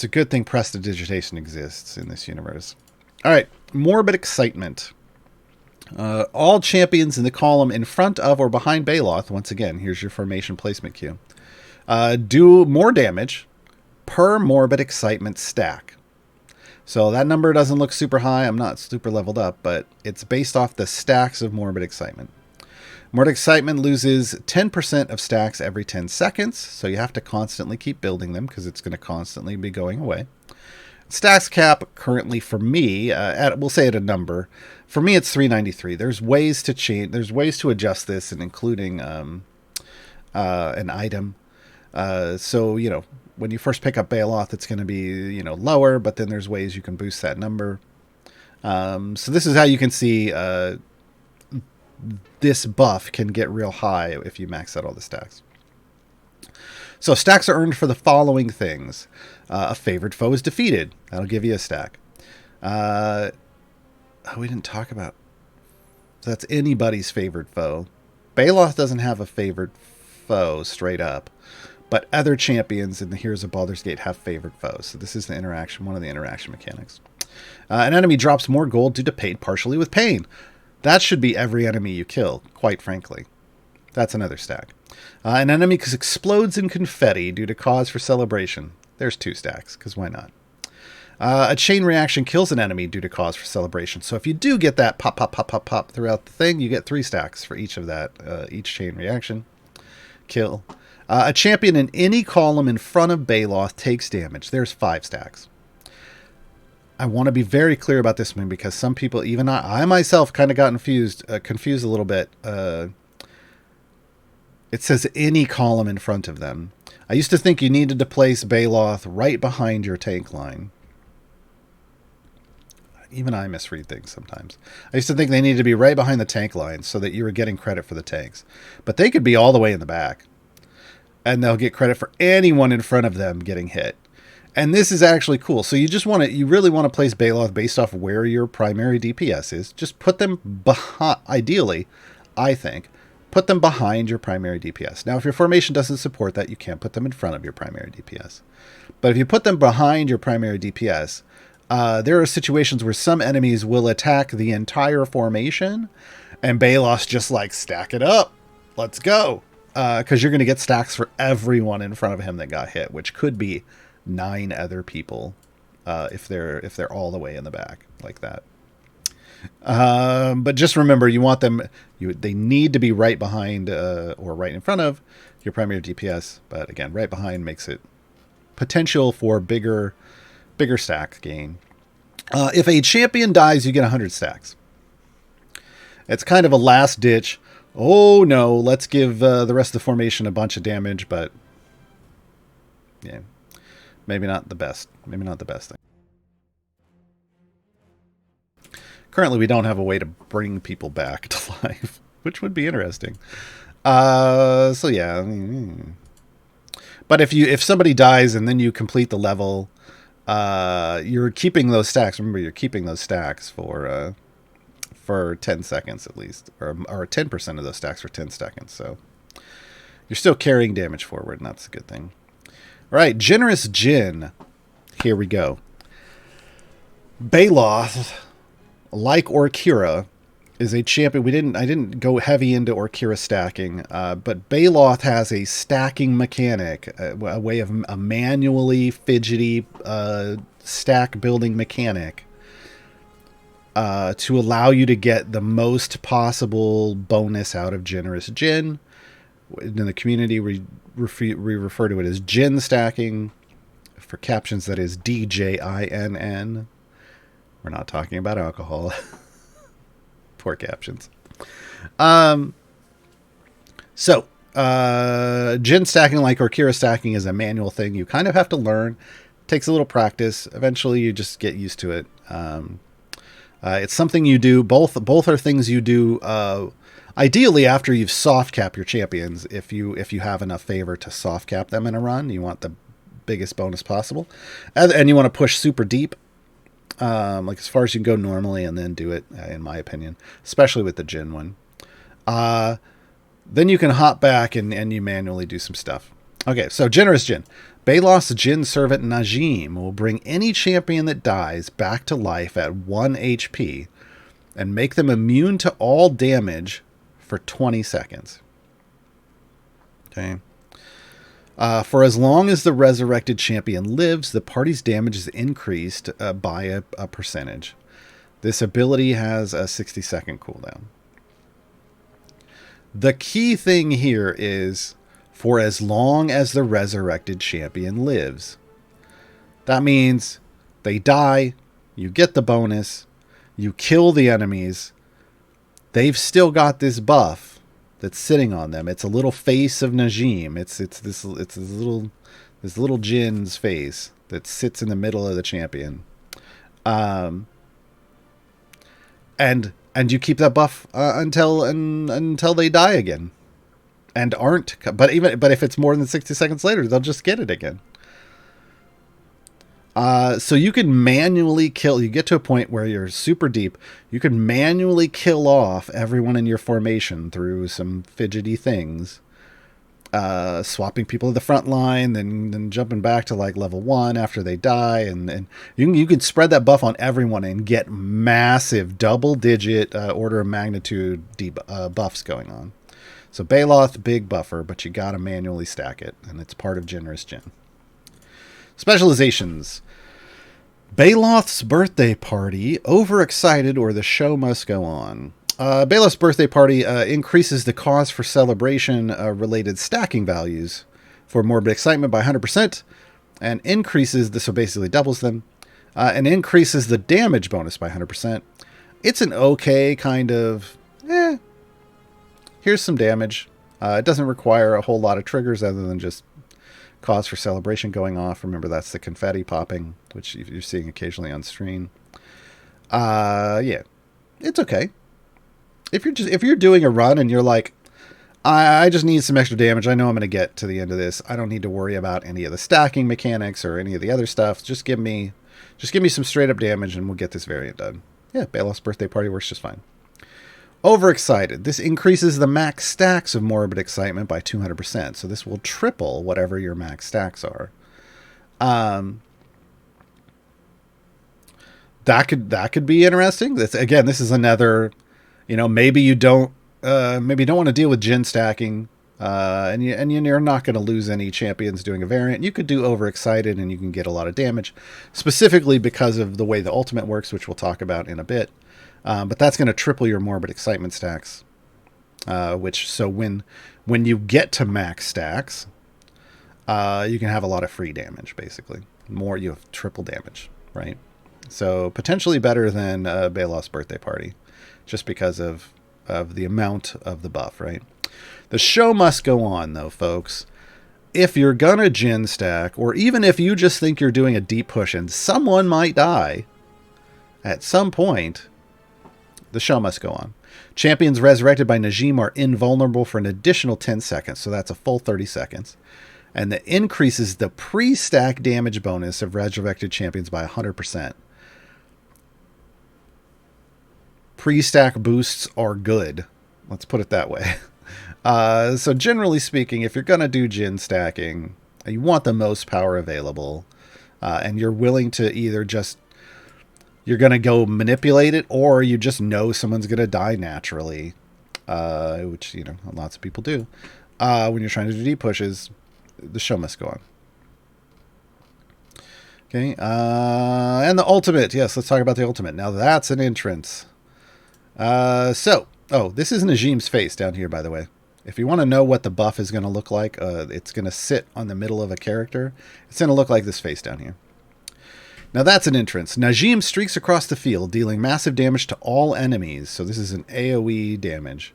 a good thing prestidigitation exists in this universe. All right. Morbid excitement. All champions in the column in front of or behind Bayloth, once again, here's your formation placement queue, do more damage per morbid excitement stack. So that number doesn't look super high. I'm not super leveled up, but it's based off the stacks of morbid excitement. Morbid excitement loses 10% of stacks every 10 seconds, so you have to constantly keep building them because it's going to constantly be going away. Stacks cap currently for me, we'll say at a number. For me, it's 393. There's ways to change. There's ways to adjust this, and including an item. So when you first pick up Baeloth, it's going to be lower, but then there's ways you can boost that number. So this is how you can see this buff can get real high if you max out all the stacks. So stacks are earned for the following things. A favored foe is defeated. That'll give you a stack. We didn't talk about... So that's anybody's favored foe. Bayloth doesn't have a favored foe straight up. But other champions in the Heroes of Baldur's Gate have favored foes. So this is the interaction, one of the interaction mechanics. An enemy drops more gold due to paid partially with pain. That should be every enemy you kill, quite frankly. That's another stack. An enemy explodes in confetti due to cause for celebration. There's 2 stacks, because why not? A chain reaction kills an enemy due to cause for celebration. So if you do get that pop, pop, pop, pop, pop throughout the thing, you get 3 stacks for each of that, each chain reaction. Kill. A champion in any column in front of Baeloth takes damage. There's 5 stacks. I want to be very clear about this one because some people, even I myself, kind of got confused a little bit. It says any column in front of them. I used to think you needed to place Baeloth right behind your tank line. Even I misread things sometimes. I used to think they needed to be right behind the tank line so that you were getting credit for the tanks. But they could be all the way in the back. And they'll get credit for anyone in front of them getting hit. And this is actually cool. So you really want to place Baeloth based off where your primary DPS is. Just put them behind, ideally, I think, put them behind your primary DPS. Now, if your formation doesn't support that, you can't put them in front of your primary DPS. But if you put them behind your primary DPS, there are situations where some enemies will attack the entire formation, and Baeloth just like, stack it up. Let's go. Because you're going to get stacks for everyone in front of him that got hit, which could be 9 other people if they're all the way in the back like that. But just remember, you want them. They need to be right behind or right in front of your primary DPS. But again, right behind makes it potential for bigger stack gain. If a champion dies, you get 100 stacks. It's kind of a last ditch. Oh no, let's give the rest of the formation a bunch of damage, but yeah, maybe not the best. Maybe not the best thing. Currently, we don't have a way to bring people back to life, which would be interesting. So yeah, but if somebody dies and then you complete the level, you're keeping those stacks. Remember, you're keeping those stacks for 10 seconds at least, or 10% of those stacks for 10 seconds. So you're still carrying damage forward, and that's a good thing. All right, Generous Djinn. Here we go. Baeloth, like Orkira, is a champion. I didn't go heavy into Orkira stacking, but Baeloth has a stacking mechanic, a way of a manually fidgety stack building mechanic to allow you to get the most possible bonus out of Generous Djinn. In the community, we refer to it as Djinn stacking. For captions, that is DJINN. We're not talking about alcohol. Poor captions. So, Djinn stacking, like Orkira stacking, is a manual thing. You kind of have to learn. It takes a little practice. Eventually, you just get used to it. It's something you do. Both are things you do. Ideally, after you've soft cap your champions, if you have enough favor to soft cap them in a run, you want the biggest bonus possible, and you want to push super deep, like as far as you can go normally, and then do it. In my opinion, especially with the Djinn one, then you can hop back and you manually do some stuff. Okay, so Generous Djinn. Baeloth's Djinn servant Najim will bring any champion that dies back to life at 1 HP and make them immune to all damage for 20 seconds. Okay. For as long as the resurrected champion lives, the party's damage is increased by a percentage. This ability has a 60-second cooldown. The key thing here is for as long as the resurrected champion lives. That means they die, you get the bonus, you kill the enemies, they've still got this buff that's sitting on them. It's a little face of Najim. It's this little Djinn's face that sits in the middle of the champion. and you keep that buff until they die again, and aren't. But if it's more than 60 seconds later, they'll just get it again. So you can manually kill. You get to a point where you're super deep. You can manually kill off everyone in your formation through some fidgety things. Swapping people to the front line, then jumping back to like level 1 after they die, and you can spread that buff on everyone and get massive double-digit order of magnitude buffs going on. So Bayloth, big buffer, but you gotta manually stack it, and it's part of Generous Gen. Specializations. Baeloth's birthday party, overexcited, or the show must go on. Baeloth's birthday party increases the cause for celebration related stacking values for morbid excitement by 100%, and increases so basically doubles them, and increases the damage bonus by 100%. It's an okay kind of, here's some damage. It doesn't require a whole lot of triggers other than just cause for celebration going off. Remember, that's the confetti popping, which you're seeing occasionally on screen. Yeah, it's okay. If you're doing a run and you're like, I just need some extra damage, I know I'm going to get to the end of this, I don't need to worry about any of the stacking mechanics or any of the other stuff, just give me some straight up damage and we'll get this variant done. Yeah, Baeloth's birthday party works just fine. Overexcited. This increases the max stacks of morbid excitement by 200%, so this will triple whatever your max stacks are. That could be interesting. This is another, maybe you don't want to deal with gen stacking, and you're not going to lose any champions doing a variant. You could do overexcited and you can get a lot of damage, specifically because of the way the ultimate works, which we'll talk about in a bit. But that's going to triple your morbid excitement stacks, so when you get to max stacks, you can have a lot of free damage, basically. You have triple damage, right? So potentially better than Baeloth's birthday party, just because of the amount of the buff, right? The show must go on, though, folks. If you're going to gen stack, or even if you just think you're doing a deep push and someone might die at some point, the show must go on. Champions resurrected by Najim are invulnerable for an additional 10 seconds, so that's a full 30 seconds. And that increases the pre-stack damage bonus of resurrected champions by 100%. Pre-stack boosts are good. Let's put it that way. So generally speaking, if you're going to do gen stacking, you want the most power available, and you're willing to either you're going to go manipulate it, or you just know someone's going to die naturally, which, lots of people do. When you're trying to do deep pushes, the show must go on. Okay, and the ultimate. Yes, let's talk about the ultimate. Now that's an entrance. This is Najim's face down here, by the way. If you want to know what the buff is going to look like, it's going to sit on the middle of a character. It's going to look like this face down here. Now that's an entrance. Najim streaks across the field, dealing massive damage to all enemies. So this is an AoE damage.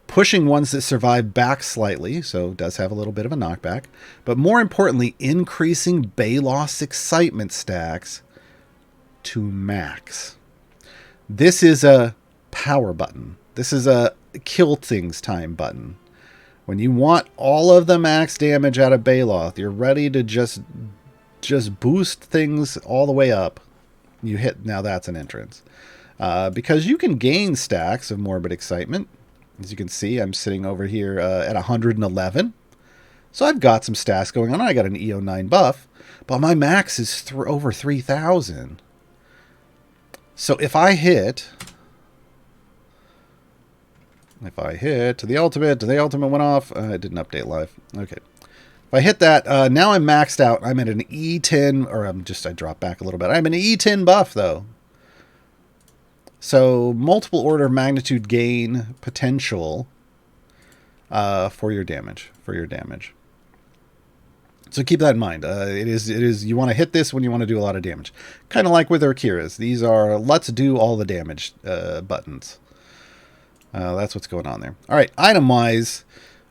Pushing ones that survive back slightly, so it does have a little bit of a knockback. But more importantly, increasing Baeloth's excitement stacks to max. This is a power button. This is a kill things time button. When you want all of the max damage out of Baeloth, you're ready to just boost things all the way up. You hit, now that's an entrance. Because you can gain stacks of morbid excitement. As you can see, I'm sitting over here at 111. So I've got some stacks going on. I got an EO9 buff, but my max is over 3,000. So if I hit the ultimate went off. It didn't update live. Okay. If I hit that, now I'm maxed out. I'm at an E10, or I dropped back a little bit. I'm an E10 buff, though. So multiple order of magnitude gain potential for your damage. So keep that in mind. It is you want to hit this when you want to do a lot of damage. Kind of like with Orkira's. These are let's do all the damage buttons. That's what's going on there. All right, item-wise,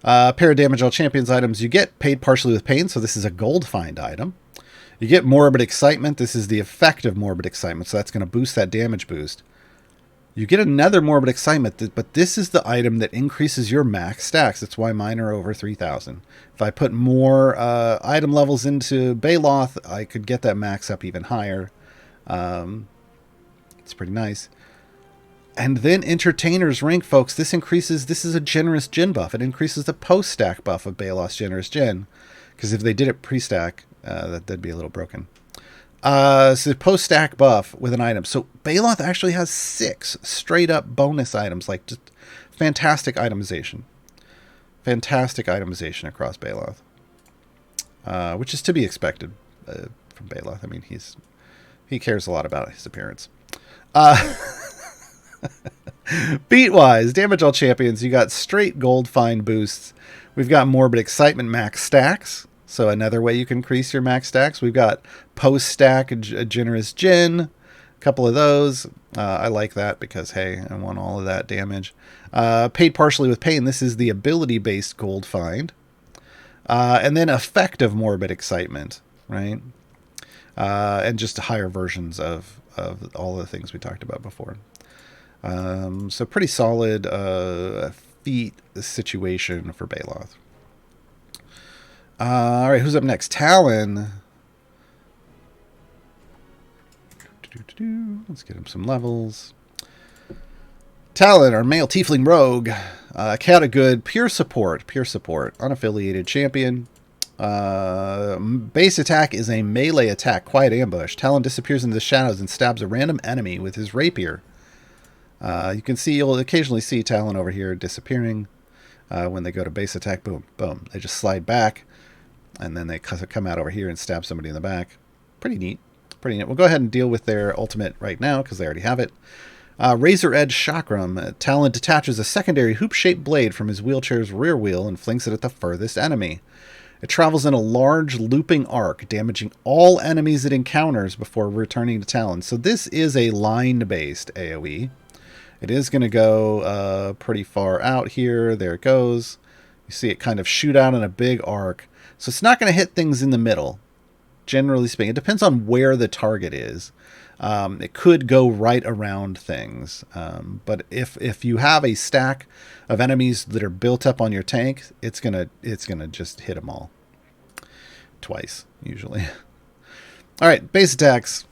pair of damage all champions items. You get paid partially with pain, so this is a gold find item. You get morbid excitement. This is the effect of morbid excitement, so that's going to boost that damage boost. You get another Morbid Excitement, but this is the item that increases your max stacks. That's why mine are over 3,000. If I put more item levels into Bayloth, I could get that max up even higher. It's pretty nice. And then Entertainer's Rank, folks. This is a generous gen buff. It increases the post-stack buff of Baeloth's generous gen. Because if they did it pre-stack, that'd be a little broken. So post-stack buff with an item. So Baeloth actually has 6 straight-up bonus items. Like, just fantastic itemization. Fantastic itemization across Baeloth. Which is to be expected from Baeloth. I mean, he cares a lot about his appearance. Beat-wise, damage all champions. You got straight gold find boosts. We've got Morbid Excitement max stacks. So another way you can increase your max stacks. We've got post-stack, a generous gen. A couple of those. I like that because, hey, I want all of that damage. Paid partially with pain. This is the ability-based gold find. And then effective Morbid Excitement, right? And just higher versions of all the things we talked about before. So pretty solid feat situation for Baeloth. All right, who's up next? Talon. Let's get him some levels. Talon, our male tiefling rogue. Chaotic good, pure support, unaffiliated champion. Base attack is a melee attack, quiet ambush. Talon disappears into the shadows and stabs a random enemy with his rapier. You'll occasionally see Talon over here disappearing when they go to base attack. Boom, boom. They just slide back, and then they come out over here and stab somebody in the back. Pretty neat. We'll go ahead and deal with their ultimate right now because they already have it. Razor Edge Chakram. Talon detaches a secondary hoop-shaped blade from his wheelchair's rear wheel and flings it at the furthest enemy. It travels in a large looping arc, damaging all enemies it encounters before returning to Talon. So this is a line-based AoE. It is going to go pretty far out here. There it goes. You see it kind of shoot out in a big arc. So it's not going to hit things in the middle, generally speaking. It depends on where the target is. It could go right around things. But if you have a stack of enemies that are built up on your tank, it's gonna just hit them all. Twice, usually. All right, base attacks.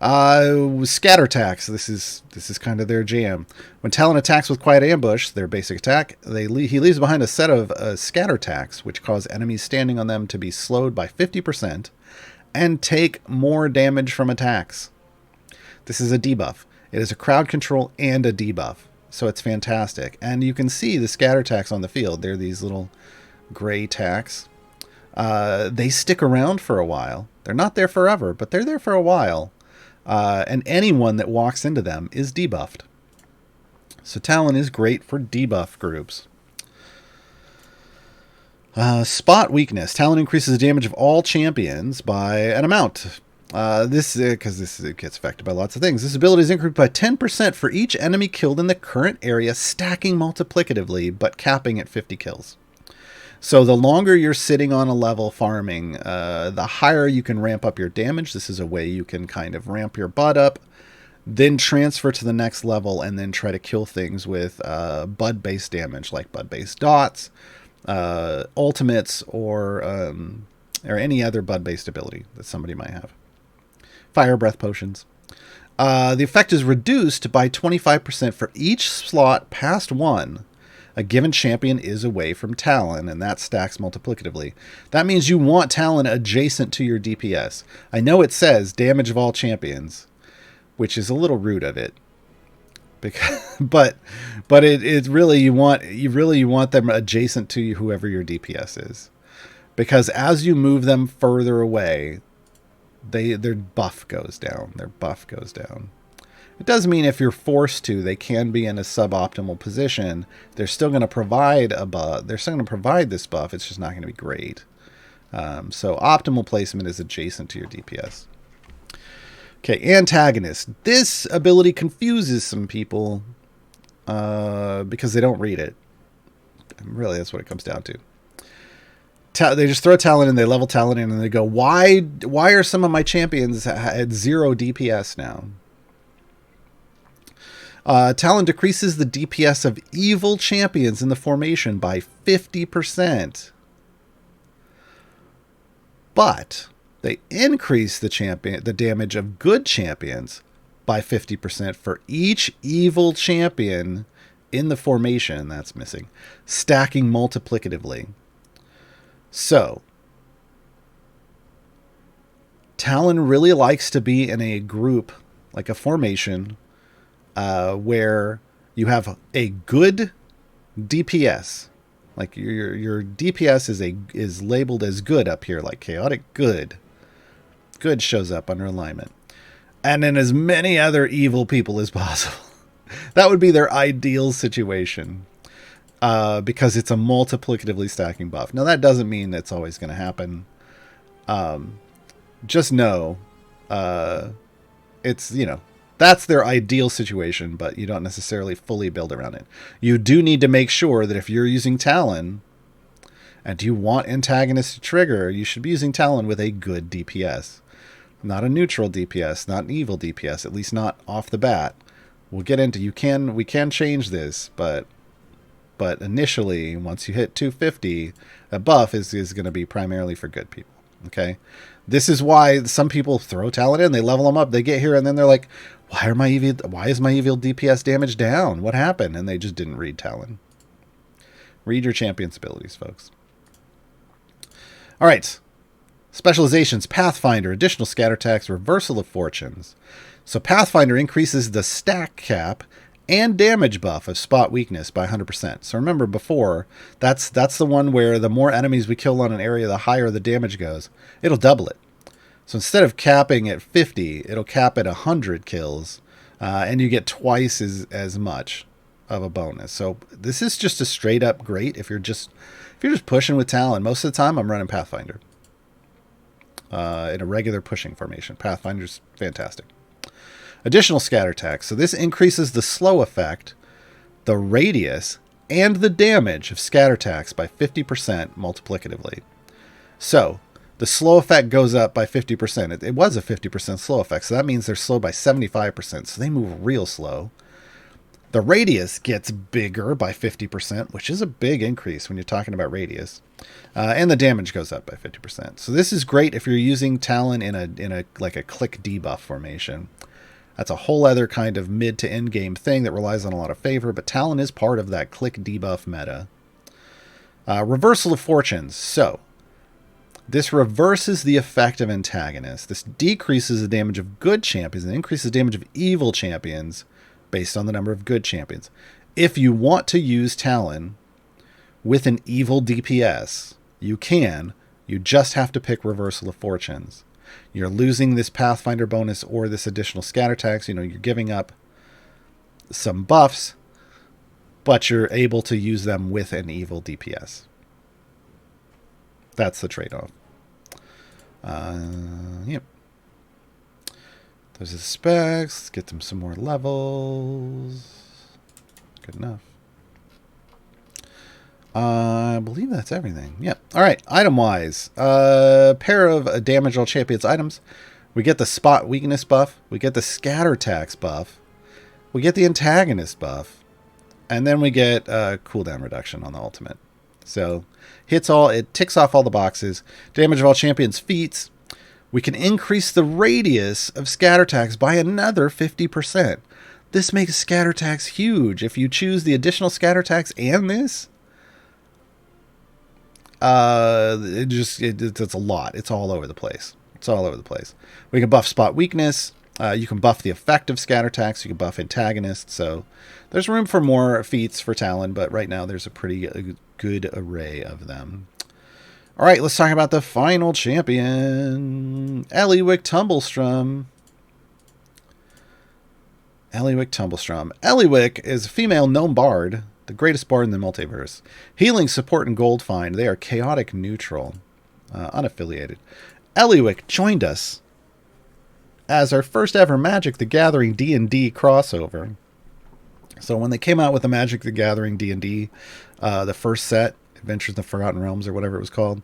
Scatter attacks. This is kind of their jam. When Talon attacks with quiet ambush, their basic attack, he leaves behind a set of scatter attacks, which cause enemies standing on them to be slowed by 50% and take more damage from attacks. This is a debuff. It is a crowd control and a debuff, so it's fantastic. And you can see the scatter attacks on the field. They're these little gray attacks. They stick around for a while. They're not there forever, but they're there for a while. And anyone that walks into them is debuffed. So Talon is great for debuff groups. Spot weakness. Talon increases the damage of all champions by an amount. This gets affected by lots of things. This ability is increased by 10% for each enemy killed in the current area, stacking multiplicatively, but capping at 50 kills. So the longer you're sitting on a level farming, the higher you can ramp up your damage. This is a way you can kind of ramp your butt up, then transfer to the next level, and then try to kill things with bud-based damage, like bud-based dots, ultimates, or any other bud-based ability that somebody might have. Fire breath potions. The effect is reduced by 25% for each slot past 1. A given champion is away from Talon, and that stacks multiplicatively. That means you want Talon adjacent to your DPS. I know it says damage of all champions, which is a little rude of it. But it really you want them adjacent to whoever your DPS is. Because as you move them further away, their buff goes down. It does mean if you're forced to, they can be in a suboptimal position. They're still going to provide a buff. They're still going to provide this buff. It's just not going to be great. So optimal placement is adjacent to your DPS. Okay, antagonist. This ability confuses some people because they don't read it. Really, that's what it comes down to. They just throw Talon in, they level Talon in, and they go, why are some of my champions at 0 DPS now? Talon decreases the DPS of evil champions in the formation by 50%. But they increase the damage of good champions by 50% for each evil champion in the formation. That's missing. Stacking multiplicatively. So, Talon really likes to be in a group, like a formation, where you have a good DPS. Like your DPS is labeled as good up here, like chaotic good. Good shows up under alignment. And then as many other evil people as possible. That would be their ideal situation. Because it's a multiplicatively stacking buff. Now that doesn't mean that's always going to happen. Just know, it's, that's their ideal situation, but you don't necessarily fully build around it. You do need to make sure that if you're using Talon and you want antagonists to trigger, you should be using Talon with a good DPS. Not a neutral DPS, not an evil DPS, at least not off the bat. We'll get into, we can change this, but initially, once you hit 250, a buff is going to be primarily for good people. Okay? This is why some people throw Talon in, they level them up, they get here, and then they're like, why is my evil DPS damage down? What happened? And they just didn't read Talon. Read your champion's abilities, folks. All right. Specializations, Pathfinder, additional scatter attacks, reversal of fortunes. So Pathfinder increases the stack cap and damage buff of spot weakness by 100%. So remember before, that's the one where the more enemies we kill on an area, the higher the damage goes. It'll double it. So instead of capping at 50, it'll cap at 100 kills, and you get twice as much of a bonus. So this is just a straight up great if you're just pushing with Talon. Most of the time, I'm running Pathfinder in a regular pushing formation. Pathfinder's fantastic. Additional scatter attacks. So this increases the slow effect, the radius, and the damage of scatter attacks by 50% multiplicatively. So the slow effect goes up by 50%. It was a 50% slow effect, so that means they're slow by 75%, so they move real slow. The radius gets bigger by 50%, which is a big increase when you're talking about radius. And the damage goes up by 50%. So this is great if you're using Talon in a like a click debuff formation. That's a whole other kind of mid to end game thing that relies on a lot of favor, but Talon is part of that click debuff meta. Reversal of fortunes. So this reverses the effect of antagonists. This decreases the damage of good champions and increases the damage of evil champions based on the number of good champions. If you want to use Talon with an evil DPS, you can. You just have to pick Reversal of Fortunes. You're losing this Pathfinder bonus or this additional scatter attacks. You're giving up some buffs, but you're able to use them with an evil DPS. That's the trade-off. Yep. Those are the specs. Let's get them some more levels. Good enough. I believe that's everything. Yep. All right. Item-wise, pair of damage all champions items. We get the spot weakness buff. We get the scatter attacks buff. We get the antagonist buff. And then we get cooldown reduction on the ultimate. So it ticks off all the boxes. Damage of all champions feats. We can increase the radius of scatter attacks by another 50%. This makes scatter attacks huge. If you choose the additional scatter attacks and this, it's a lot. It's all over the place. We can buff spot weakness. You can buff the effect of scatter attacks. You can buff antagonists. So there's room for more feats for Talon, but right now there's a pretty good array of them. All right, let's talk about the final champion, Ellywick Tumblestrum. Ellywick is a female gnome bard, the greatest bard in the multiverse. Healing, support, and gold find. They are chaotic neutral, unaffiliated. Ellywick joined us as our first ever Magic the Gathering D&D crossover. So when they came out with the Magic the Gathering D&D, the first set, Adventures in the Forgotten Realms or whatever it was called,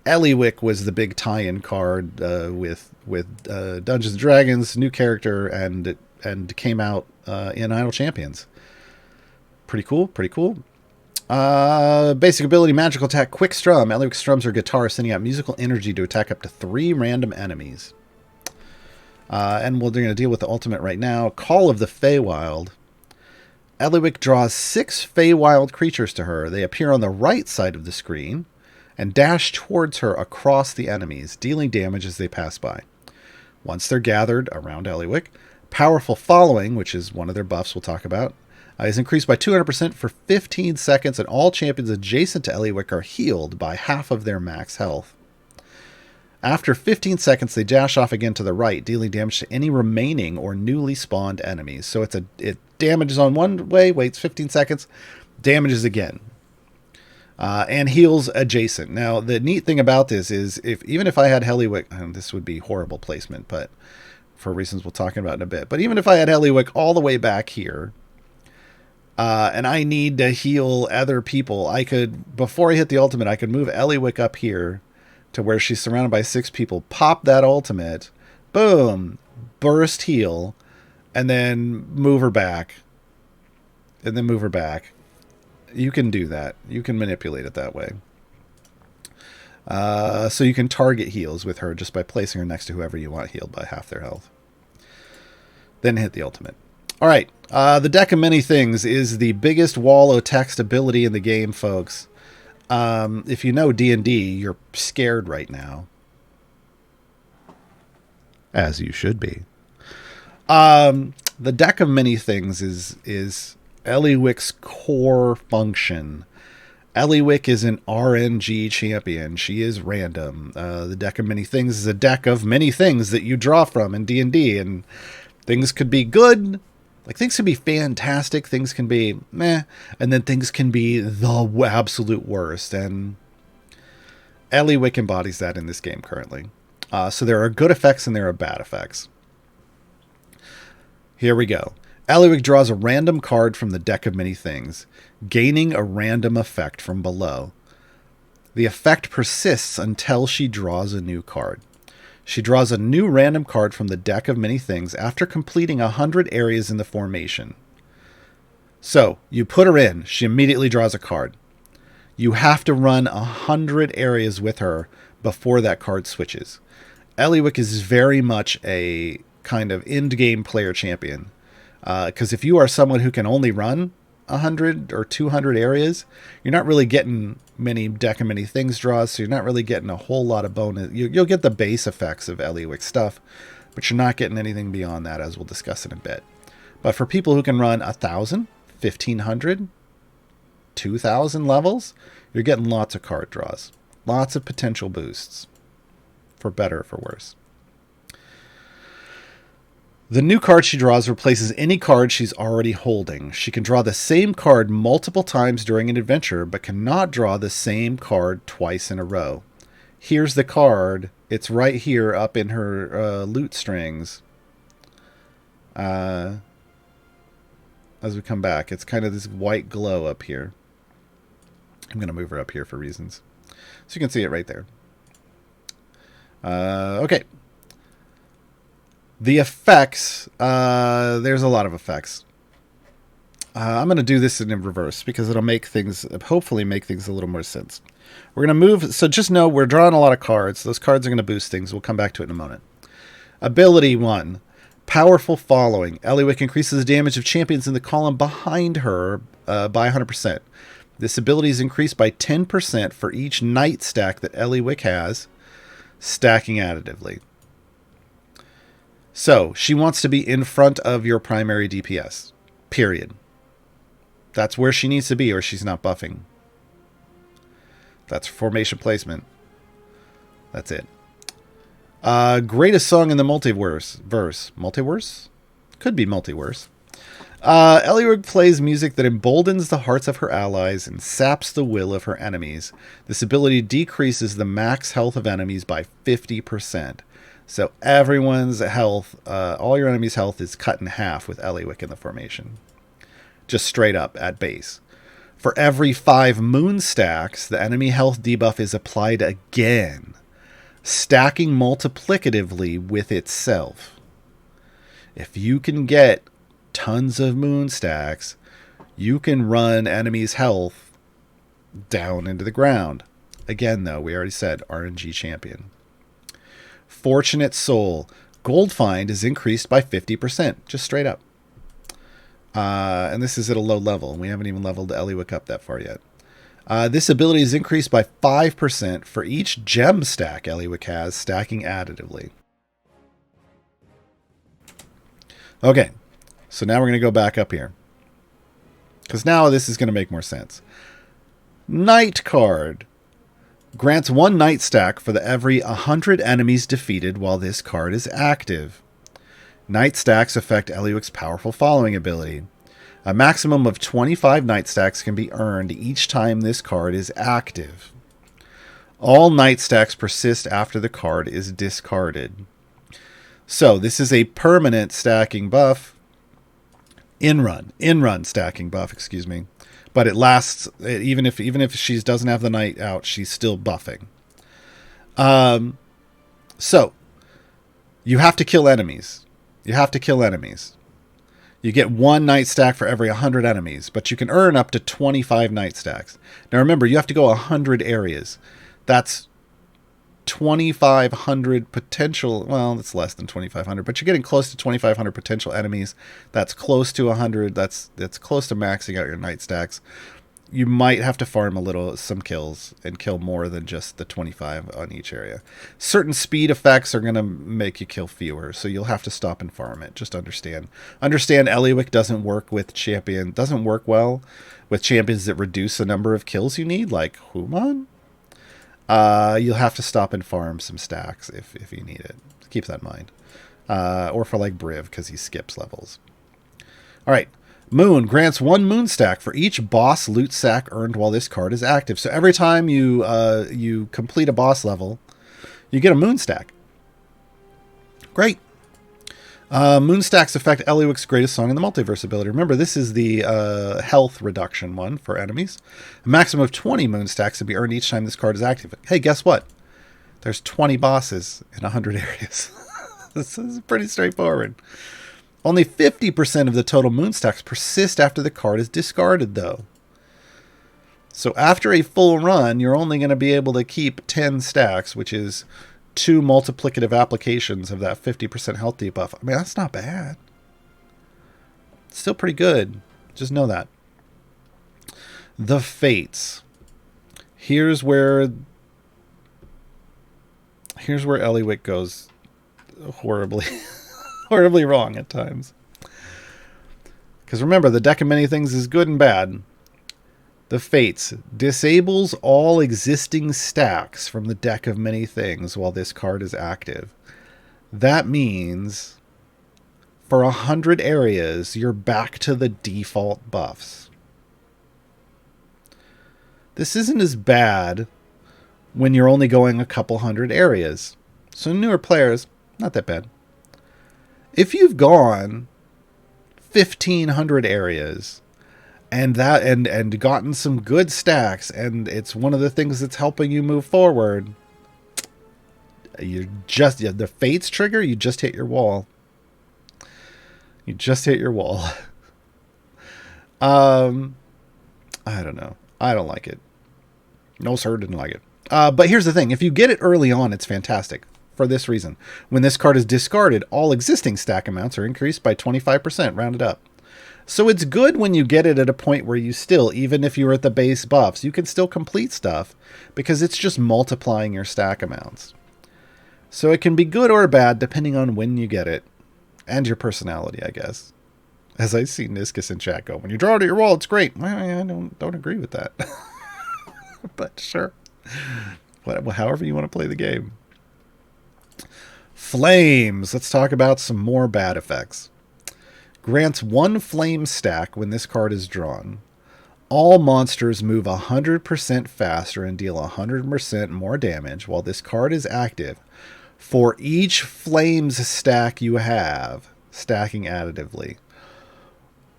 Ellywick was the big tie-in card with Dungeons & Dragons, new character, and and came out in Idle Champions. Pretty cool. Basic ability, magical attack, quick strum. Ellywick strums her guitar, sending out musical energy to attack up to 3 random enemies. And we're going to deal with the ultimate right now. Call of the Feywild. Ellywick draws 6 Feywild creatures to her. They appear on the right side of the screen and dash towards her across the enemies, dealing damage as they pass by. Once they're gathered around Ellywick, Powerful Following, which is one of their buffs we'll talk about, is increased by 200% for 15 seconds, and all champions adjacent to Ellywick are healed by half of their max health. After 15 seconds, they dash off again to the right, dealing damage to any remaining or newly spawned enemies. So it damages on one way, waits 15 seconds, damages again, and heals adjacent. Now, the neat thing about this is, even if I had Ellywick, and this would be horrible placement, but for reasons we'll talk about in a bit, but even if I had Ellywick all the way back here, and I need to heal other people, I could, before I hit the ultimate, I could move Ellywick up here to where she's surrounded by 6 people, pop that ultimate, boom, burst heal, and then move her back. You can do that. You can manipulate it that way. So you can target heals with her just by placing her next to whoever you want healed by half their health. Then hit the ultimate. All right. The Deck of Many Things is the biggest wall of text ability in the game, folks. If you know D&D, you're scared right now. As you should be. The Deck of Many Things is Ellywick's core function. Ellywick is an RNG champion. She is random. The Deck of Many Things is a deck of many things that you draw from in D&D, and things could be good. Like, things can be fantastic, things can be meh, and then things can be the absolute worst, and Ellywick embodies that in this game currently. So there are good effects and there are bad effects. Here we go. Ellywick draws a random card from the Deck of Many Things, gaining a random effect from below. The effect persists until she draws a new card. She draws a new random card from the Deck of Many Things after completing 100 areas in the formation. So, you put her in, she immediately draws a card. You have to run 100 areas with her before that card switches. Ellywick is very much a kind of end-game player champion. Because if you are someone who can only run 100 or 200 areas, you're not really getting many Deck of Many Things draws, so you're not really getting a whole lot of bonus. You'll get the base effects of Ellywick stuff, but you're not getting anything beyond that, as we'll discuss in a bit. But for people who can run 1,000, 1,500, 2,000 levels, you're getting lots of card draws. Lots of potential boosts. For better or for worse. The new card she draws replaces any card she's already holding. She can draw the same card multiple times during an adventure, but cannot draw the same card twice in a row. Here's the card. It's right here up in her loot strings. As we come back, it's kind of this white glow up here. I'm going to move her up here for reasons. So you can see it right there. Okay. The effects, there's a lot of effects. I'm going to do this in reverse because it'll make things, hopefully make things a little more sense. We're going to move, so just know we're drawing a lot of cards. Those cards are going to boost things. We'll come back to it in a moment. Ability 1, Powerful Following. Ellywick increases the damage of champions in the column behind her by 100%. This ability is increased by 10% for each knight stack that Ellywick has, stacking additively. So, she wants to be in front of your primary DPS. Period. That's where she needs to be, or she's not buffing. That's formation placement. That's it. Greatest song in the multiverse. Multiverse? Could be multiverse. Ellywick plays music that emboldens the hearts of her allies and saps the will of her enemies. This ability decreases the max health of enemies by 50%. So everyone's health, all your enemies' health is cut in half with Ellywick in the formation. Just straight up at base. For every 5 moon stacks, the enemy health debuff is applied again, stacking multiplicatively with itself. If you can get tons of moon stacks, you can run enemies' health down into the ground. Again, though, we already said RNG champion. Fortunate Soul. Gold find is increased by 50%, just straight up. And this is at a low level. We haven't even leveled Ellywick up that far yet. This ability is increased by 5% for each gem stack Ellywick has, stacking additively. Okay, so now we're going to go back up here. Because now this is going to make more sense. Night card. Grants 1 night stack for every 100 enemies defeated while this card is active. Night stacks affect Ellywick's powerful following ability. A maximum of 25 night stacks can be earned each time this card is active. All night stacks persist after the card is discarded. So this is a permanent stacking buff. In-run stacking buff, excuse me. But it lasts, even if she doesn't have the night out, she's still buffing. So, you have to kill enemies. You get 1 night stack for every 100 enemies, but you can earn up to 25 night stacks. Now remember, you have to go 100 areas. That's 2,500 potential, well, that's less than 2,500, but you're getting close to 2,500 potential enemies. That's close to 100. That's close to maxing out your night stacks. You might have to farm some kills and kill more than just the 25 on each area. Certain speed effects are going to make you kill fewer, so you'll have to stop and farm it. Just understand. Ellywick doesn't work well with champions that reduce the number of kills you need, like Humon. You'll have to stop and farm some stacks if you need it. Keep that in mind. Or for like Briv, because he skips levels. Alright. Moon grants 1 moon stack for each boss loot sack earned while this card is active. So every time you complete a boss level, you get a moon stack. Great. Moon stacks affect Ellywick's greatest song in the multiverse ability. Remember, this is the health reduction one for enemies. A maximum of 20 moon stacks to be earned each time this card is active. Hey, guess what? There's 20 bosses in 100 areas. This is pretty straightforward. Only 50% of the total moon stacks persist after the card is discarded, though. So after a full run, you're only going to be able to keep 10 stacks, which is 2 multiplicative applications of that 50% health debuff. I mean, that's not bad. It's still pretty good. Just know that. The Fates. Here's where Ellywick goes horribly wrong at times. Because remember, the deck of many things is good and bad. The Fates disables all existing stacks from the deck of many things while this card is active. That means for 100 areas, you're back to the default buffs. This isn't as bad when you're only going a couple hundred areas. So newer players, not that bad. If you've gone 1,500 areas and gotten some good stacks, and it's one of the things that's helping you move forward, the Fates trigger, you just hit your wall. You just hit your wall. I don't know. I don't like it. No, sir, didn't like it. But here's the thing. If you get it early on, it's fantastic. For this reason. When this card is discarded, all existing stack amounts are increased by 25%, rounded up. So it's good when you get it at a point where you still, even if you're at the base buffs, you can still complete stuff because it's just multiplying your stack amounts. So it can be good or bad depending on when you get it and your personality, I guess. As I see Niscus in chat go, when you draw to your wall, it's great. Well, I don't agree with that. But sure. However you want to play the game. Flames. Let's talk about some more bad effects. Grants 1 flame stack when this card is drawn. All monsters move 100% faster and deal 100% more damage while this card is active for each flames stack you have, stacking additively.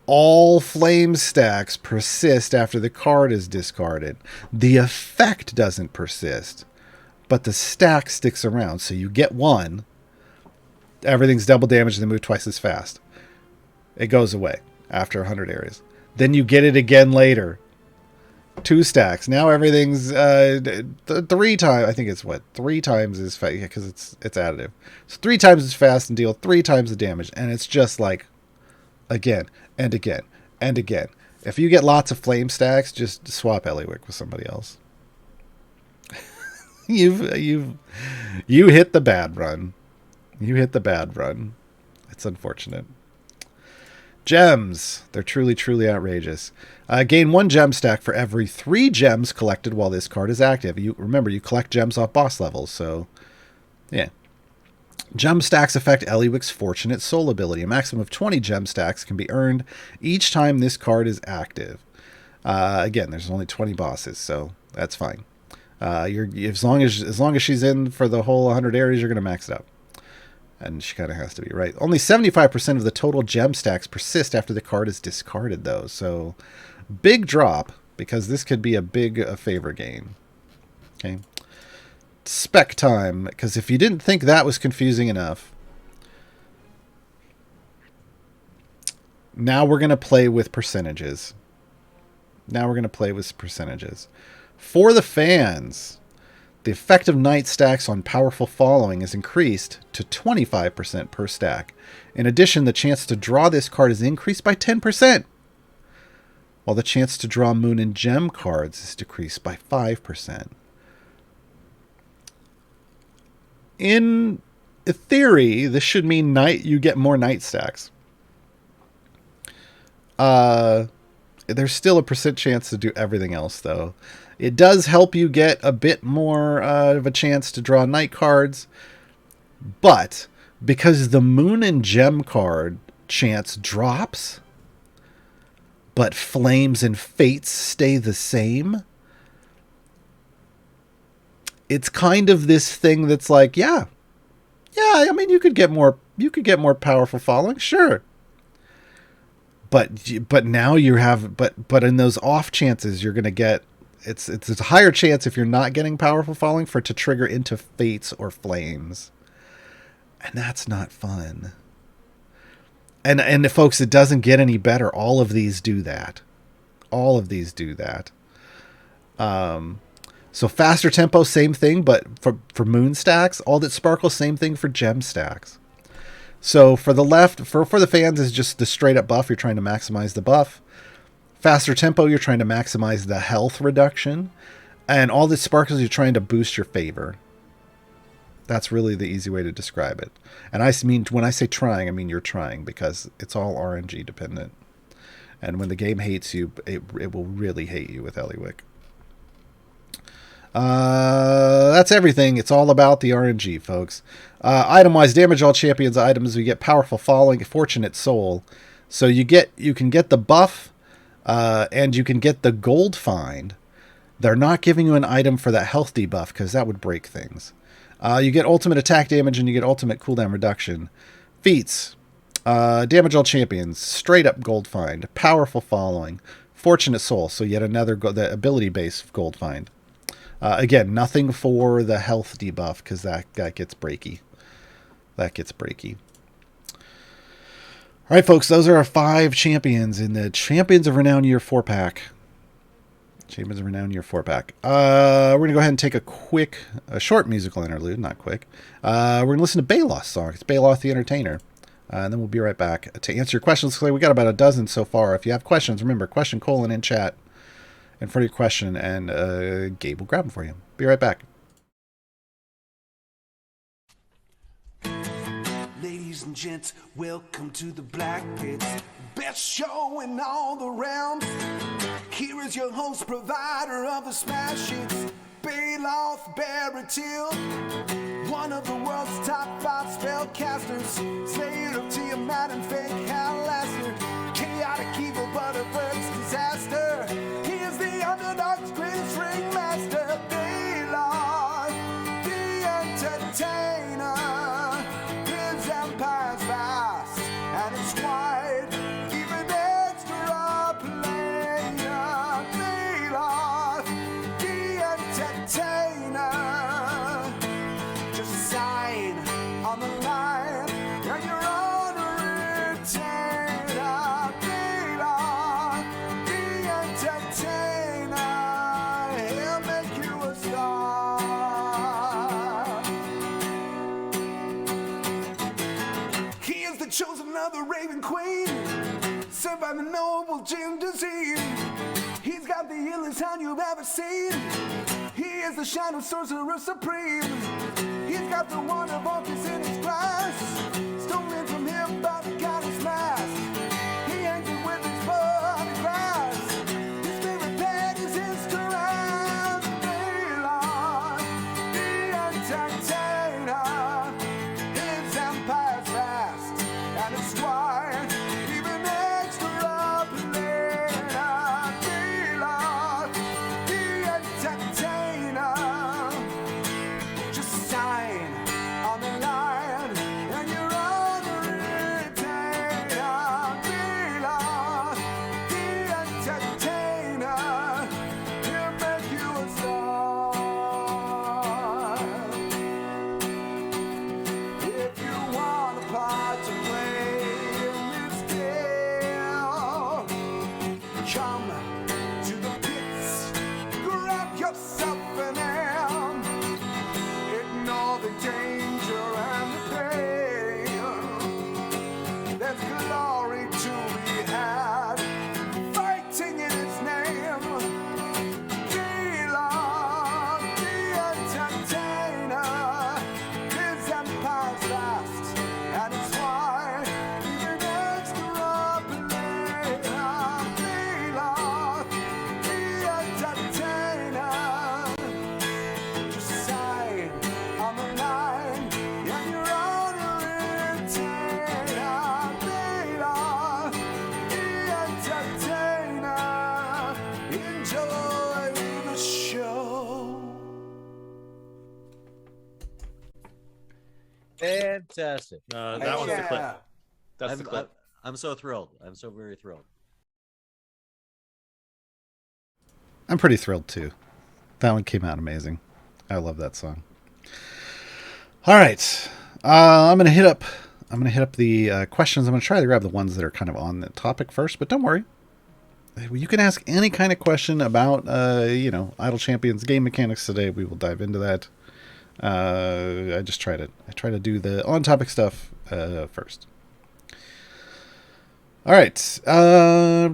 All flame stacks persist after the card is discarded. The effect doesn't persist, but the stack sticks around, so you get 1. everything's double damage and they move twice as fast. It goes away after 100 areas. Then you get it again later. 2 stacks. Now everything's 3 times. I think it's what? 3 times as fast because it's additive. So 3 times as fast and deal 3 times the damage. And it's just like again and again and again. If you get lots of flame stacks, just swap Ellywick with somebody else. You hit the bad run. You hit the bad run. It's unfortunate. Gems. They're truly, truly outrageous. Gain 1 gem stack for every 3 gems collected while this card is active. Remember, you collect gems off boss levels, so yeah. Gem stacks affect Ellywick's Fortunate Soul ability. A maximum of 20 gem stacks can be earned each time this card is active. Again, there's only 20 bosses, so that's fine. As long as she's in for the whole 100 areas, you're going to max it up. And she kind of has to be, right? Only 75% of the total gem stacks persist after the card is discarded, though. So, big drop, because this could be a big favor gain. Okay. Spec time, because if you didn't think that was confusing enough, now we're going to play with percentages. For the fans, the effect of night stacks on powerful following is increased to 25% per stack. In addition, the chance to draw this card is increased by 10%, while the chance to draw moon and gem cards is decreased by 5%. In theory, this should mean you get more night stacks. There's still a % chance to do everything else, though. It does help you get a bit more of a chance to draw night cards, but because the moon and gem card chance drops, but flames and fates stay the same, it's kind of this thing that's like, yeah, I mean, you could get more powerful following, sure. But now you have, but in those off chances, you're going to get, it's a higher chance if you're not getting powerful following for it to trigger into fates or flames. And that's not fun. And folks, it doesn't get any better. All of these do that. So faster tempo, same thing, but for moon stacks. All that sparkle, same thing for gem stacks. So for the left, for the fans is just the straight up buff. You're trying to maximize the buff. Faster tempo, you're trying to maximize the health reduction. And all that sparkles, you're trying to boost your favor. That's really the easy way to describe it. And I mean, when I say trying, I mean you're trying, because it's all RNG dependent. And when the game hates you, it will really hate you with Ellywick. That's everything. It's all about the RNG, folks. Item-wise, damage all champions items. We get powerful following, fortunate soul. So you can get the buff, and you can get the gold find. They're not giving you an item for that health debuff, because that would break things. You get ultimate attack damage, and you get ultimate cooldown reduction. Feats. Damage all champions. Straight up gold find. Powerful following. Fortunate soul. So yet another the ability base gold find. Again, nothing for the health debuff, because that gets breaky. All right, folks, those are our 5 champions in the Champions of Renown Year 4-pack. We're going to go ahead and take a short musical interlude, not quick. We're going to listen to Baeloth's song. It's Bayloth the Entertainer. And then we'll be right back to answer your questions. We got about a dozen so far. If you have questions, remember, question : in chat in front of your question, and Gabe will grab them for you. Be right back. Ladies and gents, welcome to the Black Pits. Best show in all the realms. Here is your host, provider of the smash hits, Baeloth Baratil, one of the world's top 5 spellcasters, slayer of Tiamat and fake Hal Laster, chaotic evil but a first disaster. He is the underdog's greatest ringmaster, Bayloth, the entertainer. His empire's vast and it's wide, even extra player. Bayloth, the entertainer. Just a sign on the line. of the Raven Queen, served by the noble Jim Dazine. He's got the illest hound you've ever seen. He is the shadow sorcerer supreme. He's got the wand of Orcus in his grasp, stolen from him by the goddess mask. He hangs it with his blood and grass. His favorite pet is his giraffe. Bayloth, the entertainer. His empire's vast, and it's wide, even extrapolated. Bayloth, the entertainer. Just sign on the line, and you're on the retainer. Bayloth, the entertainer. He'll make you a star. If you want a part to play in this game, come to the pits, grab yourself an arm, ignore the danger and the pain. There's glory to be had, fighting in its name. Bayloth, the entertainer. His empire's vast, and it's wide, even extrapolated. Bayloth, the entertainer. Just sign on the line, and you're on a retainer. Bayloth, the entertainer. Enjoy the show. Fantastic. That was the clip. Yeah. That's the clip. I'm so thrilled. I'm so very thrilled. I'm pretty thrilled too. That one came out amazing. I love that song. All right, I'm gonna hit up the questions. I'm gonna try to grab the ones that are kind of on the topic first, but don't worry. You can ask any kind of question about Idle Champions game mechanics today. We will dive into that. I try to do the on topic stuff first. All right. Okay,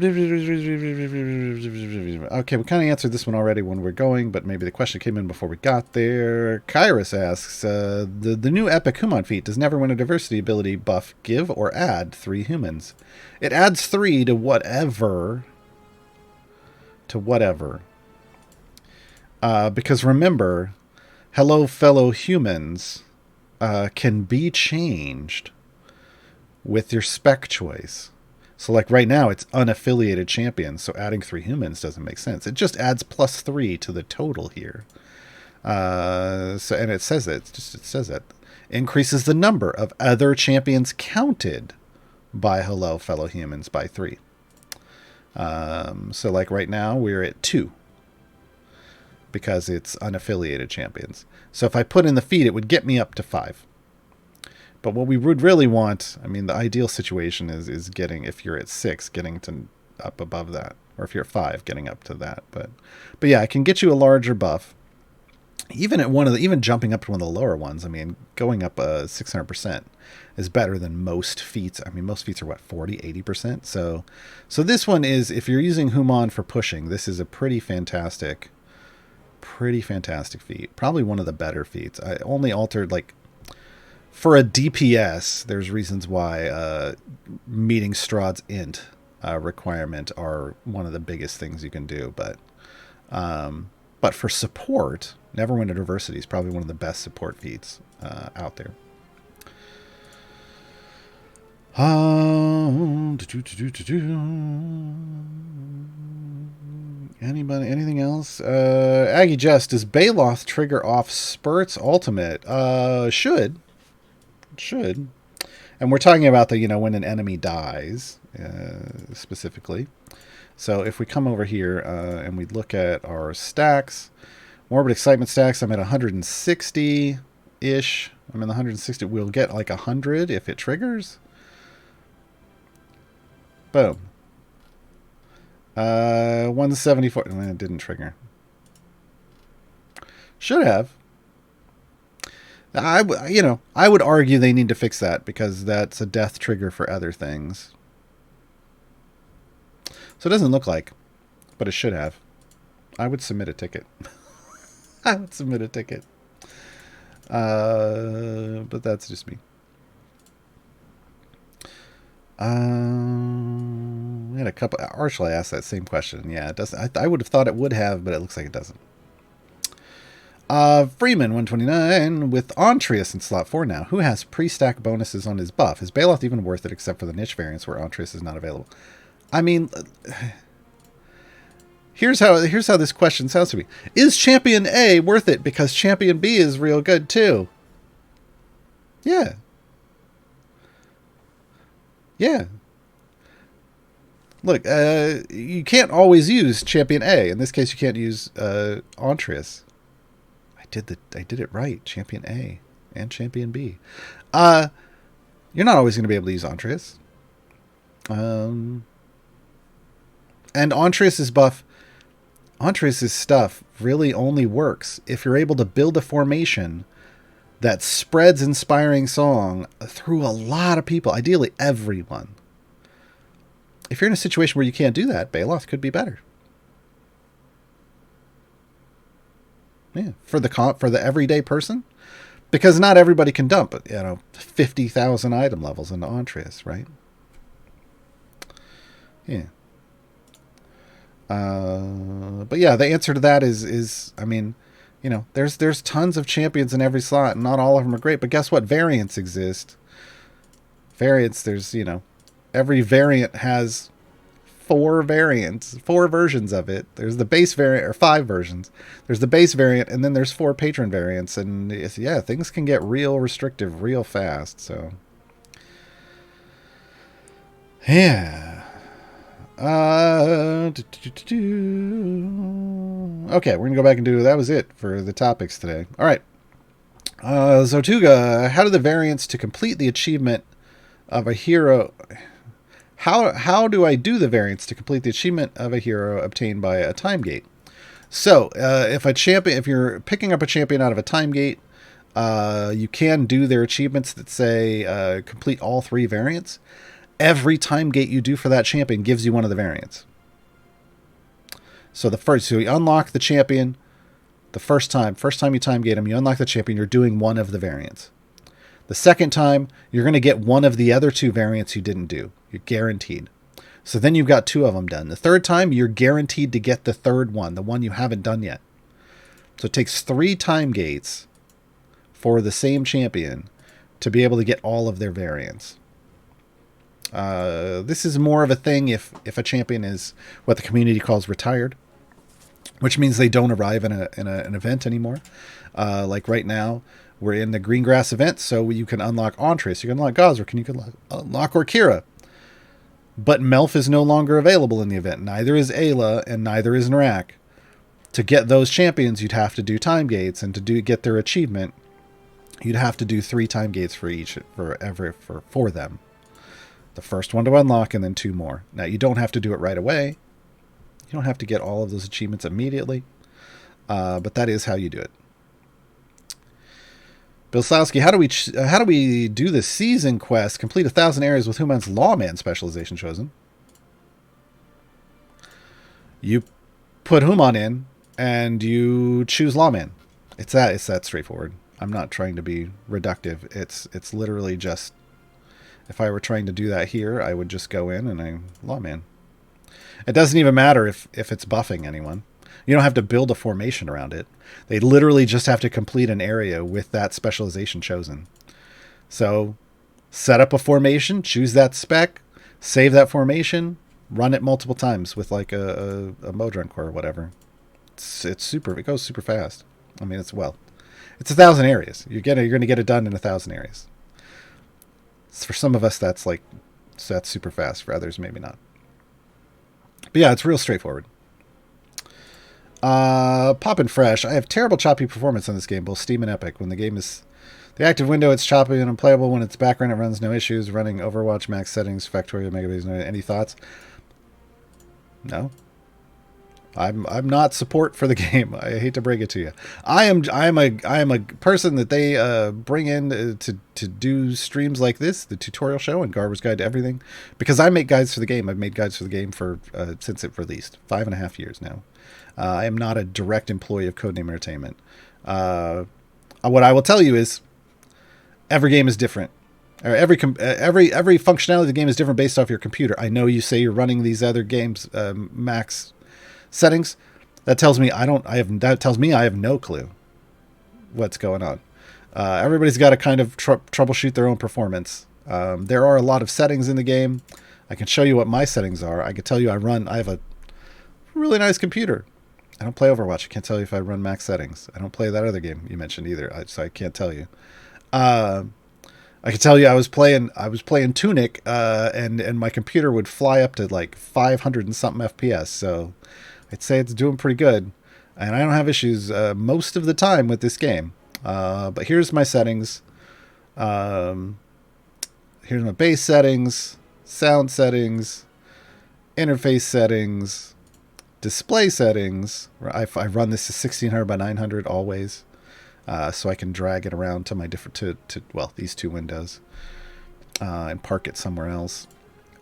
we kind of answered this one already when we're going, but maybe the question came in before we got there. Kairos asks, the new epic Humon feat, does Neverwinter diversity ability buff give or add 3 humans? It adds 3 to whatever. Because remember, hello fellow humans can be changed with your spec choice. So like right now it's unaffiliated champions, so adding 3 humans doesn't make sense. It just adds +3 to the total here. And it says that increases the number of other champions counted by hello fellow humans by 3. So like right now we're at 2 because it's unaffiliated champions. So if I put in the feed, it would get me up to 5. But what we would really want, I mean, the ideal situation is getting, if you're at 6, getting to up above that, or if you're at 5, getting up to that. But yeah, I can get you a larger buff. Even at even jumping up to one of the lower ones, I mean, going up 600% is better than most feats. I mean, most feats are what, 40, 80%. So this one is, if you're using Humon for pushing, this is a pretty fantastic feat. Probably one of the better feats. I only altered, like, for a DPS, there's reasons why meeting Strahd's int requirement are one of the biggest things you can do. But for support, Neverwinter Diversity is probably one of the best support feats out there. Anything else? Aggie Jest, does Baeloth trigger off Spurt's ultimate? Should. And we're talking about the, when an enemy dies, specifically. So if we come over here and we look at our stacks, Morbid Excitement stacks, I'm at 160-ish. I'm in the 160. We'll get like 100 if it triggers. Boom. 174. It didn't trigger. Should have. I would argue they need to fix that because that's a death trigger for other things. So it doesn't look like, but it should have. I would submit a ticket. I would submit a ticket. But that's just me. We had a couple. Archel asked that same question. Yeah, it doesn't. I would have thought it would have, but it looks like it doesn't. Freeman 129 with Ontreus in slot 4 now. Who has pre-stack bonuses on his buff? Is Baeloth even worth it except for the niche variants where Ontreus is not available? I mean, here's how this question sounds to me. Is Champion A worth it because Champion B is real good too? Yeah. Yeah. Look, you can't always use Champion A. In this case, you can't use Ontreus. I did it right. Champion A and Champion B. You're not always going to be able to use Ontreus. And Ontreus's buff, Ontreus's stuff really only works if you're able to build a formation that spreads Inspiring Song through a lot of people, ideally everyone. If you're in a situation where you can't do that, Bayloth could be better. Yeah, for the everyday person, because not everybody can dump 50,000 item levels into Ontreus, right? Yeah. But yeah, the answer to that is I mean, there's tons of champions in every slot, and not all of them are great. But guess what? Variants exist. Variants, there's every variant has 4 versions of it. There's the base variant, or 5 versions. There's the base variant, and then there's 4 patron variants. And yeah, things can get real restrictive real fast. So yeah. Okay, we're gonna go back and do that. Was it for the topics today? All right. Zotuga, how do the variants to complete the achievement of a hero? How do I do the variants to complete the achievement of a hero obtained by a time gate? So, if you're picking up a champion out of a time gate, you can do their achievements that say complete all 3 variants. Every time gate you do for that champion gives you one of the variants. So you unlock the champion the first time you time gate him, you unlock the champion, you're doing one of the variants. The second time, you're going to get one of the other 2 variants you didn't do. You're guaranteed. So then you've got 2 of them done. The third time, you're guaranteed to get the third one, the one you haven't done yet. So it takes 3 time gates for the same champion to be able to get all of their variants. This is more of a thing if a champion is what the community calls retired, which means they don't arrive in an event anymore. Like right now, we're in the Green Grass event, so you can unlock Ontreus, you can unlock Gaarawarr, you can unlock Orkira. But Melf is no longer available in the event. Neither is Ayla, and neither is Narak. To get those champions, you'd have to do time gates, and to get their achievement, you'd have to do 3 time gates for them. The first one to unlock, and then 2 more. Now, you don't have to do it right away. You don't have to get all of those achievements immediately, but that is how you do it. Bill Slowski, how do we do the season quest? Complete 1,000 areas with Hew Maan's Lawman specialization chosen. You put Hew Maan in, and you choose Lawman. It's that straightforward. I'm not trying to be reductive. It's literally just, if I were trying to do that here, I would just go in and I Lawman. It doesn't even matter if it's buffing anyone. You don't have to build a formation around it. They literally just have to complete an area with that specialization chosen. So set up a formation, choose that spec, save that formation, run it multiple times with like a Modron core or whatever. It goes super fast. I mean, it's 1,000 areas. You're going to get it done in 1,000 areas. For some of us, that's super fast. For others, maybe not. But yeah, it's real straightforward. Poppin' Fresh. I have terrible choppy performance on this game, both Steam and Epic. When the game is the active window, it's choppy and unplayable. When it's background, it runs no issues. Running Overwatch max settings, Factorio, Megabase. Any thoughts? No. I'm not support for the game. I hate to break it to you. I am a person that they bring in to do streams like this, the tutorial show and Gaarwarr's Guide to Everything, because I make guides for the game. I've made guides for the game for since it released 5.5 years now. I am not a direct employee of Codename Entertainment. What I will tell you is every game is different. Or every functionality of the game is different based off your computer. I know you say you're running these other games max settings. That tells me I have no clue what's going on. Everybody's got to kind of troubleshoot their own performance. There are a lot of settings in the game. I can show you what my settings are. I can tell you I have a really nice computer. I don't play Overwatch. I can't tell you if I run max settings. I don't play that other game you mentioned either, so I can't tell you. I can tell you I was playing Tunic, and my computer would fly up to like 500 and something FPS. So I'd say it's doing pretty good, and I don't have issues most of the time with this game. But here's my settings. Here's my base settings, sound settings, interface settings, display settings. I run this to 1600 by 900 always. So I can drag it around to my different these two windows and park it somewhere else.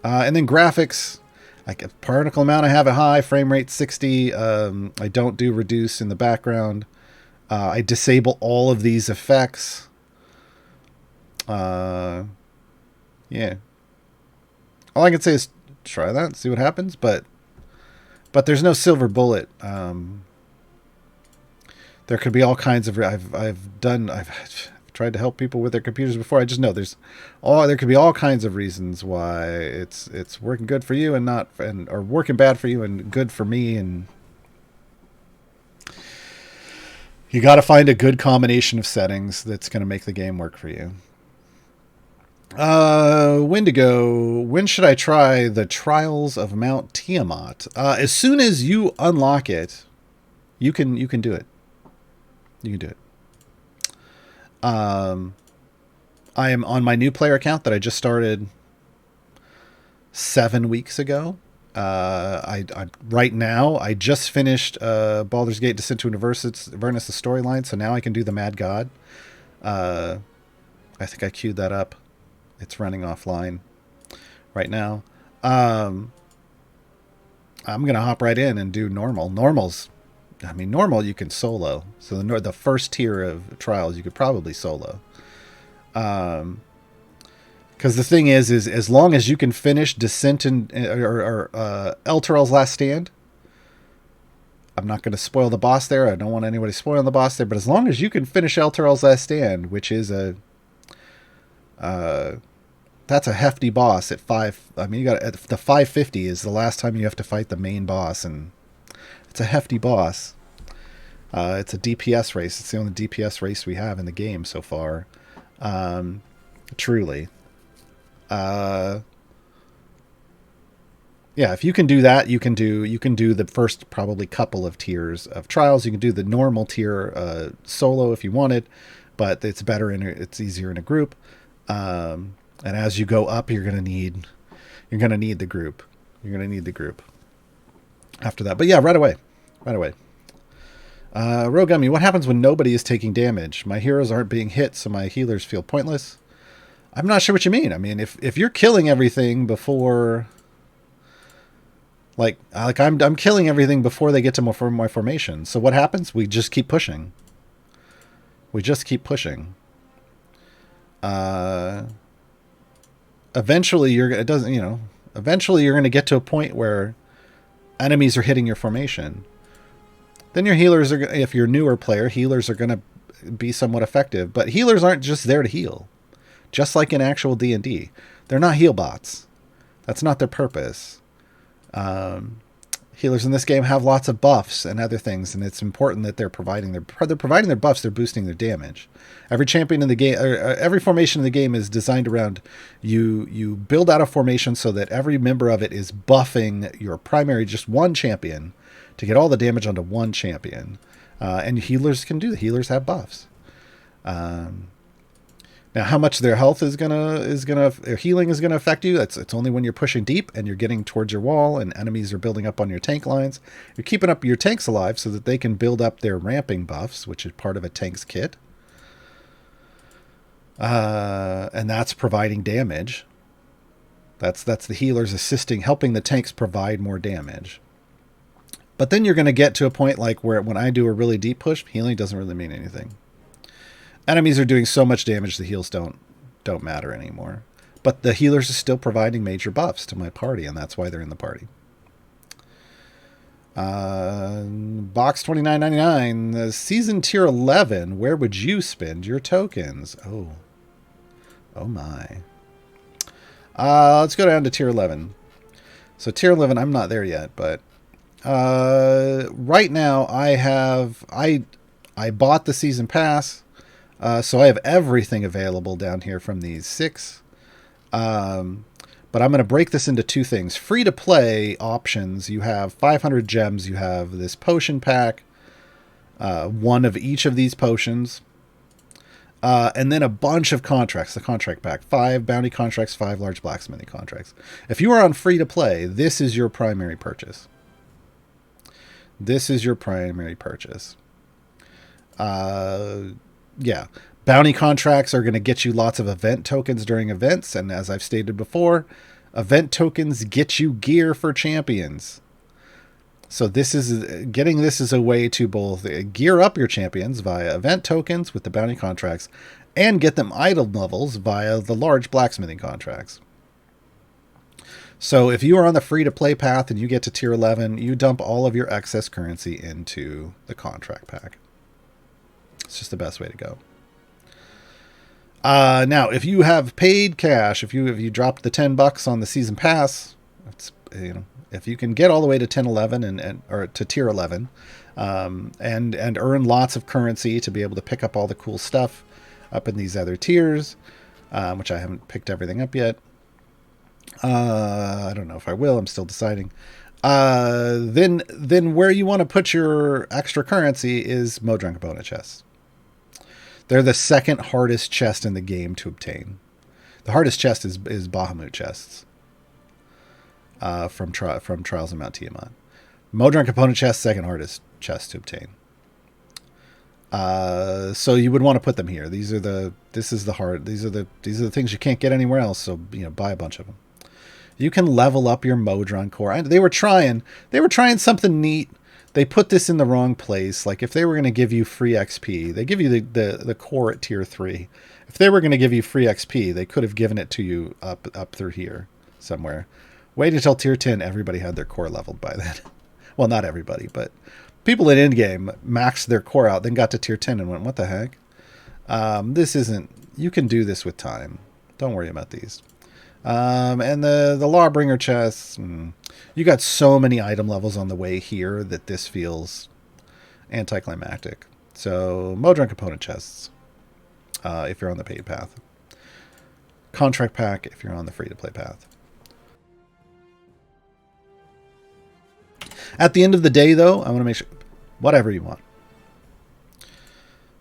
And then graphics, like a particle amount, I have it high, frame rate 60. I don't do reduce in the background. I disable all of these effects. Yeah. All I can say is try that, see what happens. But there's no silver bullet. There could be all kinds of. I've tried to help people with their computers before. I just know there could be all kinds of reasons why it's working good for you or working bad for you and good for me, and you got to find a good combination of settings that's going to make the game work for you. Wendigo, when should I try the Trials of Mount Tiamat? As soon as you unlock it, you can do it. You can do it. I am on my new player account that I just started 7 weeks ago. I right now I just finished Baldur's Gate: Descent to Avernus, the storyline, so now I can do the Mad God. I think I queued that up. It's running offline right now. I'm gonna hop right in and do normal. Normal you can solo. So the first tier of Trials you could probably solo. Because the thing is as long as you can finish Descent or Elturel's Last Stand, I'm not going to spoil the boss there. I don't want anybody spoiling the boss there. But as long as you can finish Elturel's Last Stand, which is that's a hefty boss at 5. You got the 550 is the last time you have to fight the main boss, and it's a hefty boss. It's a DPS race. It's the only DPS race we have in the game so far. Truly. Yeah, if you can do that, you can do the first probably couple of tiers of Trials. You can do the normal tier solo if you wanted, but it's better it's easier in a group. And as you go up, you're gonna need the group. You're gonna need the group after that. But yeah, right away. Rogummy, what happens when nobody is taking damage? My heroes aren't being hit, so my healers feel pointless. I'm not sure what you mean. If you're killing everything before, like I'm killing everything before they get to my formation. So what happens? We just keep pushing. Eventually you're going to get to a point where enemies are hitting your formation. Then your healers are, if you're a newer player, healers are going to be somewhat effective. But healers aren't just there to heal. Just like in actual D&D. They're not heal bots. That's not their purpose. Healers in this game have lots of buffs and other things, and it's important that they're providing their buffs, they're boosting their damage. Every champion in the game, or every formation in the game is designed around you build out a formation so that every member of it is buffing your primary, just one champion, to get all the damage onto one champion. And healers can do that. Healers have buffs. Now, how much their health their healing is gonna affect you? It's only when you're pushing deep and you're getting towards your wall and enemies are building up on your tank lines. You're keeping up your tanks alive so that they can build up their ramping buffs, which is part of a tank's kit. And that's providing damage. That's the healers helping the tanks provide more damage. But then you're going to get to a point like where when I do a really deep push, healing doesn't really mean anything. Enemies are doing so much damage, the heals don't matter anymore. But the healers are still providing major buffs to my party, and that's why they're in the party. Box $29.99, the season tier 11. Where would you spend your tokens? Oh my. Let's go down to tier 11. So tier 11, I'm not there yet, but right now I bought the season pass, so I have everything available down here from these 6. But I'm going to break this into 2 things. Free to play options. You have 500 gems. You have this potion pack, 1 of each of these potions. And then a bunch of contracts, the contract pack, 5 bounty contracts, 5 large blacksmithing contracts. If you are on free to play, this is your primary purchase. This is your primary purchase. Yeah. Bounty contracts are going to get you lots of event tokens during events. And as I've stated before, event tokens get you gear for champions. So this is a way to both gear up your champions via event tokens with the bounty contracts and get them item levels via the large blacksmithing contracts. So if you are on the free-to-play path and you get to tier 11, you dump all of your excess currency into the contract pack. It's just the best way to go. Now, if you have paid cash, if you dropped the $10 on the season pass, it's, if you can get all the way to 10-11 or to tier 11, and earn lots of currency to be able to pick up all the cool stuff up in these other tiers, which I haven't picked everything up yet. I don't know if I will. I'm still deciding. Then where you want to put your extra currency is Modron component chests. They're the second hardest chest in the game to obtain. The hardest chest is Bahamut chests. From Trials of Mount Tiamat. Modron component chest, second hardest chest to obtain. So you would want to put them here. These are the things you can't get anywhere else. So buy a bunch of them. You can level up your Modron core. They were trying something neat. They put this in the wrong place. Like if they were going to give you free XP, they give you the core at tier 3. If they were going to give you free XP, they could have given it to you up through here somewhere. Wait until tier 10, everybody had their core leveled by then. Well, not everybody, but people in endgame maxed their core out, then got to tier 10 and went, what the heck? You can do this with time. Don't worry about these. And the Lawbringer chests, you got so many item levels on the way here that this feels anticlimactic. So, Modron component chests, if you're on the paid path. Contract pack, if you're on the free-to-play path. At the end of the day, though, I want to make sure, whatever you want.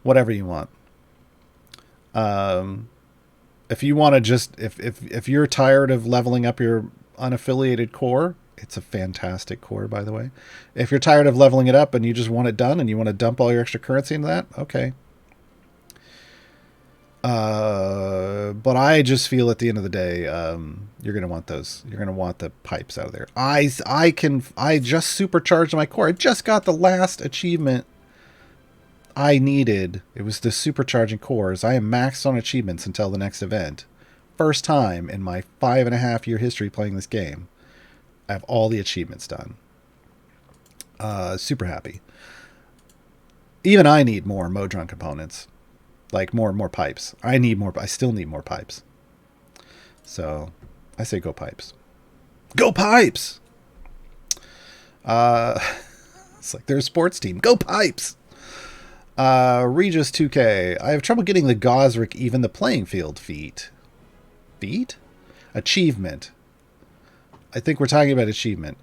Whatever you want. If you want to just, if you're tired of leveling up your unaffiliated core, it's a fantastic core, by the way. If you're tired of leveling it up and you just want it done and you want to dump all your extra currency into that, okay. But I just feel at the end of the day, you're going to want those. You're going to want the pipes out of there. I just supercharged my core. I just got the last achievement I needed. It was the supercharging cores. I am maxed on achievements until the next event. First time in my 5.5-year history playing this game, I have all the achievements done. Super happy. Even I need more Modron components. Like more pipes. I still need more pipes. So I say go pipes. Go pipes! It's like their sports team. Go pipes! Regis 2K. I have trouble getting the Gosrick even the playing field feat. Feat? Achievement. I think we're talking about achievement.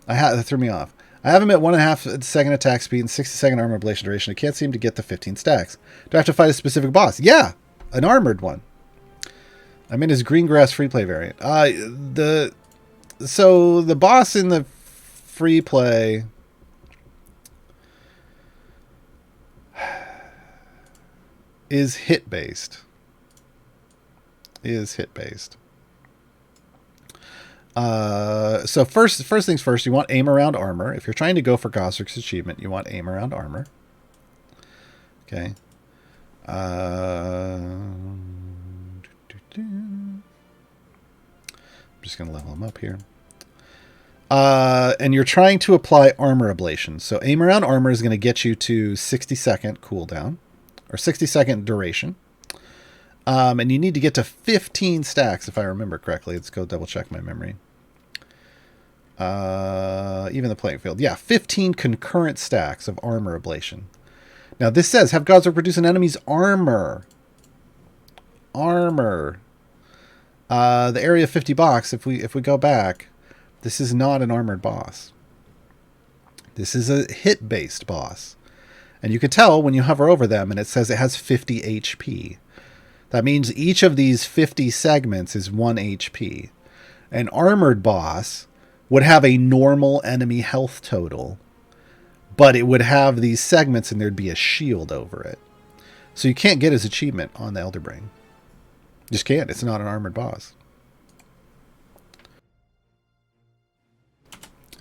That threw me off. I have him at 1.5 second attack speed and 60-second armor ablation duration. I can't seem to get the 15 stacks. Do I have to fight a specific boss? Yeah! An armored one. I'm in his green grass free play variant. So the boss in the free play is hit based. So first things first, you want aim around armor. If you're trying to go for Gosrick's achievement, you want aim around armor. Okay. I'm just going to level him up here. And you're trying to apply armor ablation. So aim around armor is going to get you to 60-second cooldown, or 60-second duration. And you need to get to 15 stacks, if I remember correctly. Let's go double check my memory. Even the playing field. Yeah, 15 concurrent stacks of armor ablation. Now this says, have Gosrick produce an enemy's armor. The area 50 box, if we go back, this is not an armored boss. This is a hit-based boss. And you can tell when you hover over them and it says it has 50 HP. That means each of these 50 segments is 1 HP. An armored boss would have a normal enemy health total, but it would have these segments and there'd be a shield over it. So you can't get his achievement on the Elder Brain. Just can't. It's not an armored boss.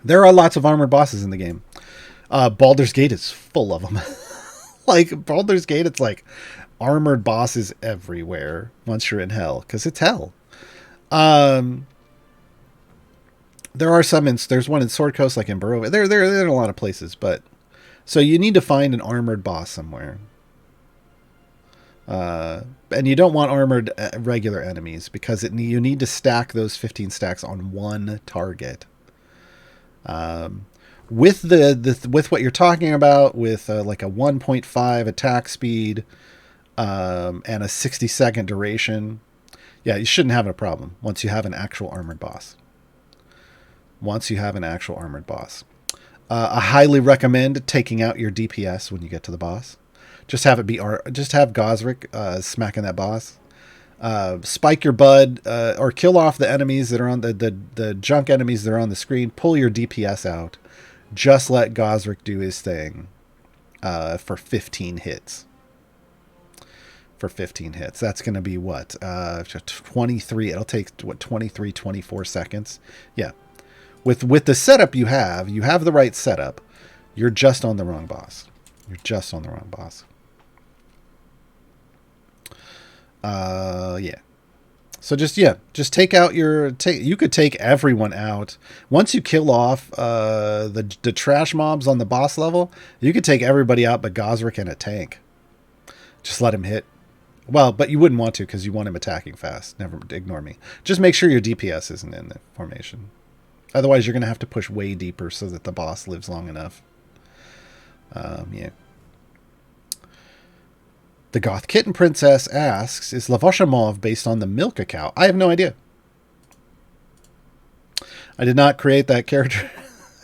There are lots of armored bosses in the game. Baldur's Gate is full of them. Like, Baldur's Gate, it's like armored bosses everywhere once you're in hell, because it's hell. There are some there's one in Sword Coast, like in Barovia. There are a lot of places, but so you need to find an armored boss somewhere. And you don't want armored regular enemies, because you need to stack those 15 stacks on one target. With with what you're talking about, with like a 1.5 attack speed, and a 60-second duration, yeah, you shouldn't have a problem once you have an actual armored boss. I highly recommend taking out your DPS when you get to the boss. Just have Gosrick smacking that boss. Spike your bud, or kill off the enemies that are on the junk enemies that are on the screen. Pull your DPS out. Just let Gosrick do his thing for 15 hits. That's going to be what? 23. It'll take, 23, 24 seconds? Yeah. With the setup you have the right setup. You're just on the wrong boss. Yeah. So just take out you could take everyone out. Once you kill off the trash mobs on the boss level, you could take everybody out but Gosrick and a tank. Just let him hit. Well, but you wouldn't want to, because you want him attacking fast. Never ignore me. Just make sure your DPS isn't in the formation. Otherwise, you're going to have to push way deeper so that the boss lives long enough. Yeah. The Goth Kitten Princess asks, is Lavosha Mauve based on the Milka Cow? I have no idea. I did not create that character.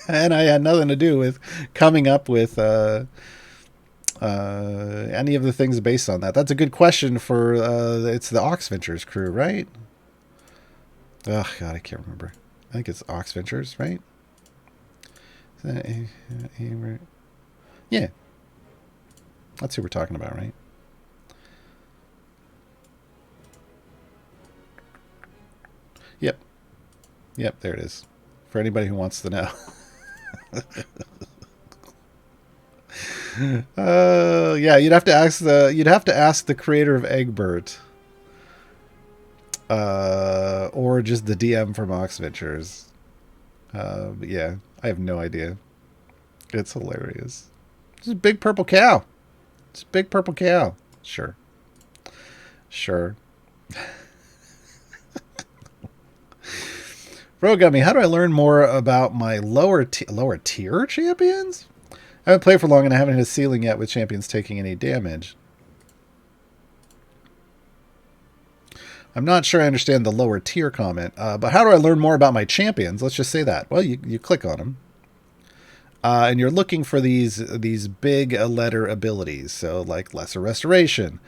And I had nothing to do with coming up with any of the things based on that. That's a good question for, it's the Oxventures crew, right? Oh, God, I can't remember. I think it's Oxventures, right? Is that yeah. That's who we're talking about, right? Yep, there it is. For anybody who wants to know. Yeah, you'd have to ask the creator of Egbert. Or just the DM from Oxventures. But yeah, I have no idea. It's hilarious. It's a big purple cow. Sure. Rogummy, how do I learn more about my lower tier champions? I haven't played for long and I haven't hit a ceiling yet with champions taking any damage. I'm not sure I understand the lower tier comment, but how do I learn more about my champions? Let's just say that. Well, you click on them, and you're looking for these big letter abilities. So like Lesser Restoration,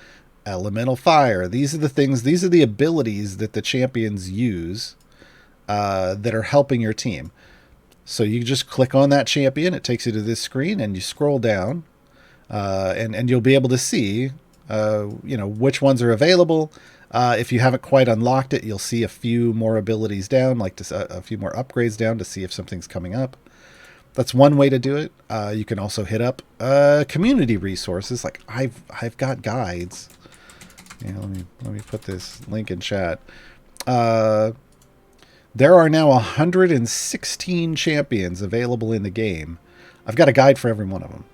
elemental fire. These are the things, these are the abilities that the champions use that are helping your team. So you just click on that champion, it takes you to this screen, and you scroll down, and you'll be able to see, which ones are available. If you haven't quite unlocked it, you'll see a few more abilities down, like a few more upgrades down to see if something's coming up. That's one way to do it. You can also hit up community resources. Like I've got guides. Yeah, let me put this link in chat. There are now 116 champions available in the game. I've got a guide for every one of them.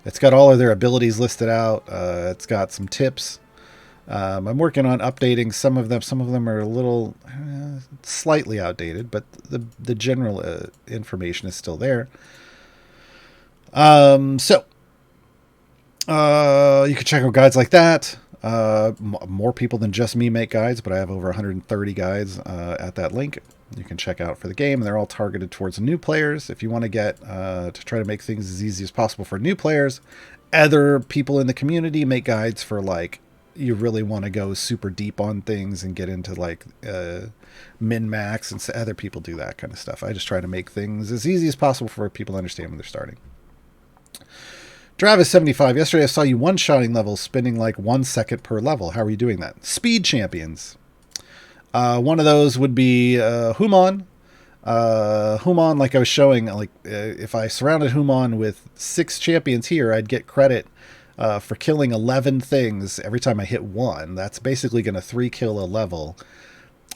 It's got all of their abilities listed out. It's got some tips. I'm working on updating some of them. Some of them are a little slightly outdated, but the general information is still there. So you can check out guides like that. More people than just me make guides, but I have over 130 guides at that link. You can check out for the game. They're all targeted towards new players. If you want to get to try to make things as easy as possible for new players, other people in the community make guides for like, you really want to go super deep on things and get into like min-max, and so other people do that kind of stuff. I just try to make things as easy as possible for people to understand when they're starting. Dravis75, yesterday I saw you one-shotting levels, spending like 1 second per level. How are you doing that? Speed champions. One of those would be Humon. Humon, like I was showing, like if I surrounded Humon with 6 champions here, I'd get credit for killing 11 things every time I hit one. That's basically going to 3-kill a level.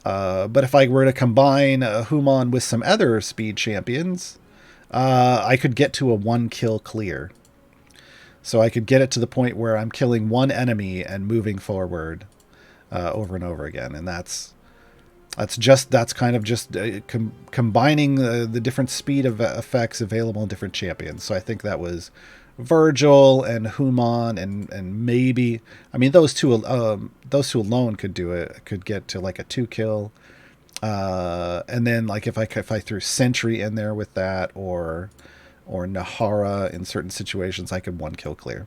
But if I were to combine Humon with some other speed champions, I could get to a 1-kill clear. So I could get it to the point where I'm killing one enemy and moving forward over and over again. And that's kind of just combining the different speed of effects available in different champions. So I think that was Virgil and Humon and maybe, I mean, those two alone could do it. Could get to like a 2-kill. And then like if I threw Sentry in there with that, or Nahara in certain situations, I could 1-kill clear.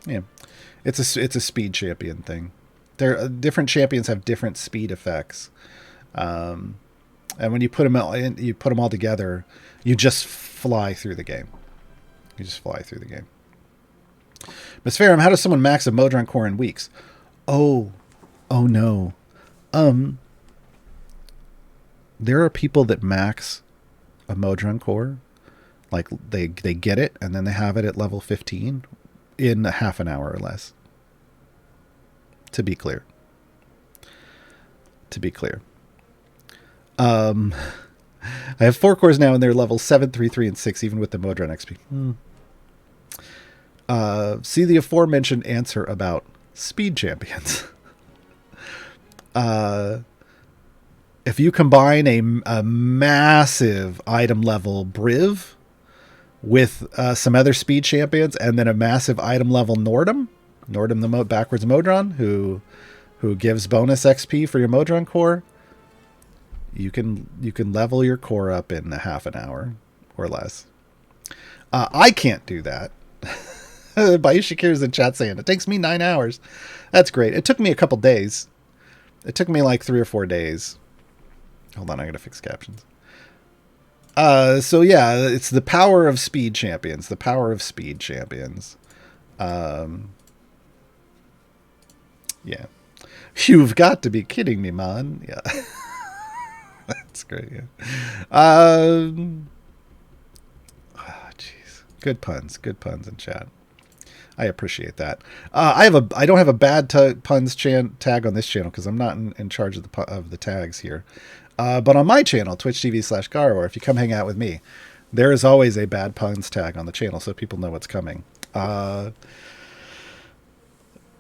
Yeah, it's a speed champion thing. Different champions have different speed effects, and when you put them all together, you just fly through the game. Miss Farum, how does someone max a Modron core in weeks? Oh no. There are people that max a Modron core, like they get it and then they have it at level 15 in half an hour or less. To be clear. I have 4 cores now and they're levels 7, 3, 3, and 6, even with the Modron XP. See the aforementioned answer about speed champions. If you combine a massive item level Briv with some other speed champions, and then a massive item level Nordum the backwards Modron, who gives bonus XP for your Modron core, you can level your core up in half an hour or less. I can't do that. Bayushikir is in chat saying it takes me 9 hours. That's great. It took me a couple days. It took me like 3 or 4 days. Hold on, I gotta fix captions. So yeah, it's the power of speed champions. Yeah. You've got to be kidding me, man. Yeah. That's great, yeah. Jeez. Good puns in chat. I appreciate that. I don't have a bad puns tag on this channel because I'm not in charge of the tags here. But on my channel, twitch.tv/Gaarawarr, if you come hang out with me, there is always a bad puns tag on the channel so people know what's coming.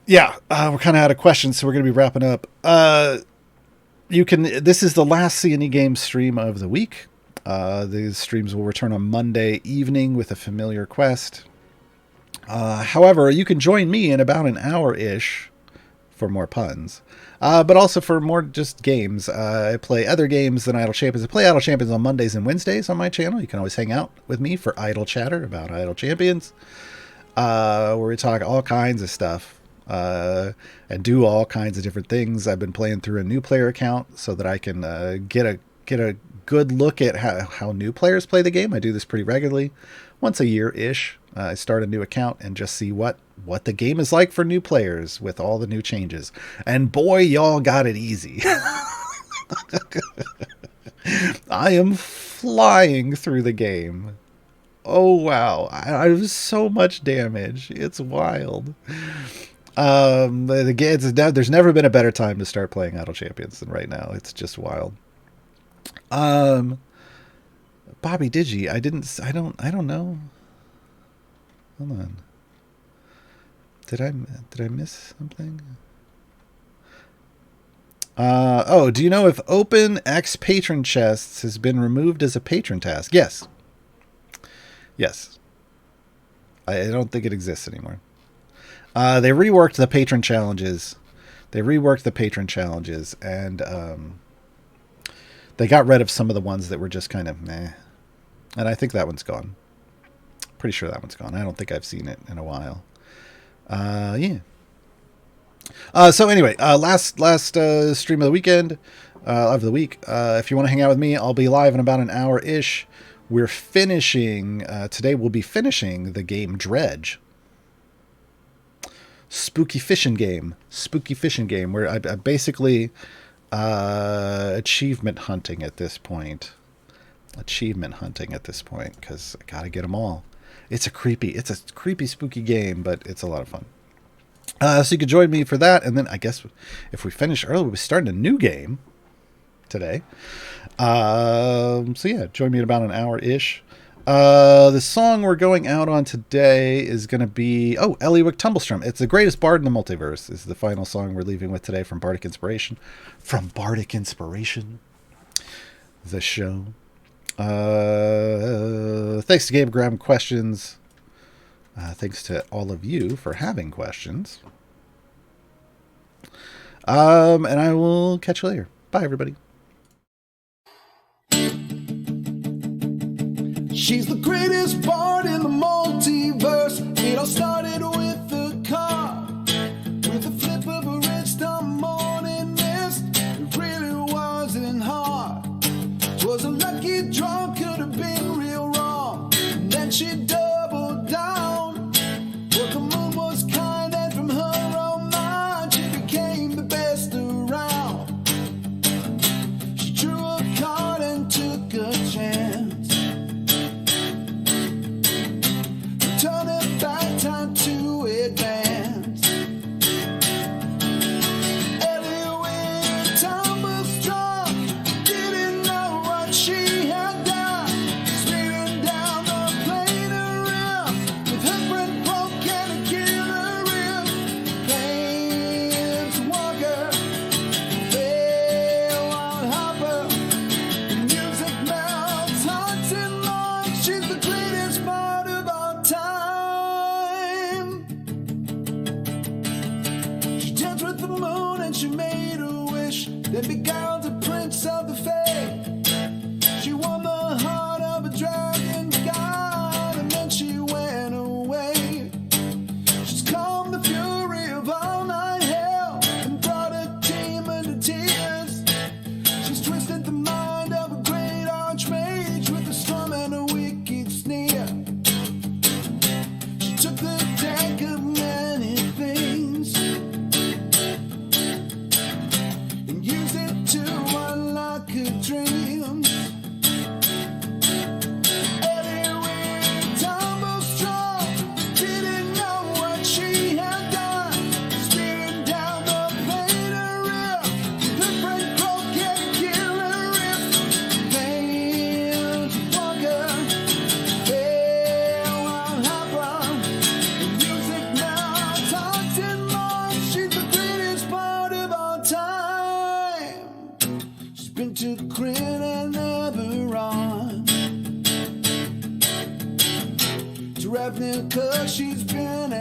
Yeah, we're kind of out of questions, so we're going to be wrapping up. This is the last C&E Games stream of the week. These streams will return on Monday evening with a familiar quest. However, you can join me in about an hour-ish for more puns. But also for more just games. I play other games than Idle Champions. I play Idle Champions on Mondays and Wednesdays on my channel. You can always hang out with me for Idle Chatter about Idle Champions. Where we talk all kinds of stuff. and do all kinds of different things. I've been playing through a new player account so that I can get a good look at how new players play the game. I do this pretty regularly, once a year-ish. I start a new account and just see what the game is like for new players with all the new changes. And boy, y'all got it easy. I am flying through the game. Oh, wow. I have so much damage. It's wild. There's never been a better time to start playing Idle Champions than right now. It's just wild. Bobby Digi, I don't know. Hold on. Did I miss something? Do you know if open X patron chests has been removed as a patron task? Yes. I don't think it exists anymore. They reworked the patron challenges. And they got rid of some of the ones that were just kind of meh. And I think that one's gone. Pretty sure that one's gone. I don't think I've seen it in a while. Yeah. So anyway, last stream of the weekend, of the week. If you want to hang out with me, I'll be live in about an hour-ish. We're finishing, today we'll be finishing the game Dredge. Spooky fishing game, where I basically achievement hunting at this point, because I gotta get them all. It's a creepy, spooky game, but it's a lot of fun. So you could join me for that, and then I guess if we finish early, we'll be starting a new game today. So yeah, join me in about an hour-ish. The song we're going out on today is going to be, Ellie Wick Tumblestrom. It's the greatest bard in the multiverse is the final song we're leaving with today from Bardic Inspiration. The show. Thanks to Gabe Graham questions. Thanks to all of you for having questions. And I will catch you later. Bye, everybody. She's the greatest bard in the multiverse. It all started with a car, with a flip of a wrist on morning mist. It really wasn't hard. 'Twas a lucky draw, could have been real wrong. And then she doubled down. Well, the moon was kind, and from her own mind, she became the best around. She drew a card and took a chance. Turn it back, time to advance. Ellie Wick, time was strong. Didn't know what she had done. Speeding down the plane around with her brain broke and a killer rip. Planes walker, Baeloth hopper. The music melts hearts and lungs. She's the greatest part of our time. She danced with the moon and she made a wish that beguiled the prince of the fae. She won the heart of a dragon god, and then she went away. She's calmed the fury of all night hell and brought a demon to tears. She's twisted the mind of a great archmage with a storm and a wicked sneer. She took the deck of many things and used it to unlock her dreams. Ellie Wick tumbled strong, didn't know what she had done. Speeding down the plane around, the brain broke and killer rip. Planes walker, Baeloth hopper. The music now talks in long. She's the greatest part of our time. She's been to Kryn and never on. To Ravnica she's been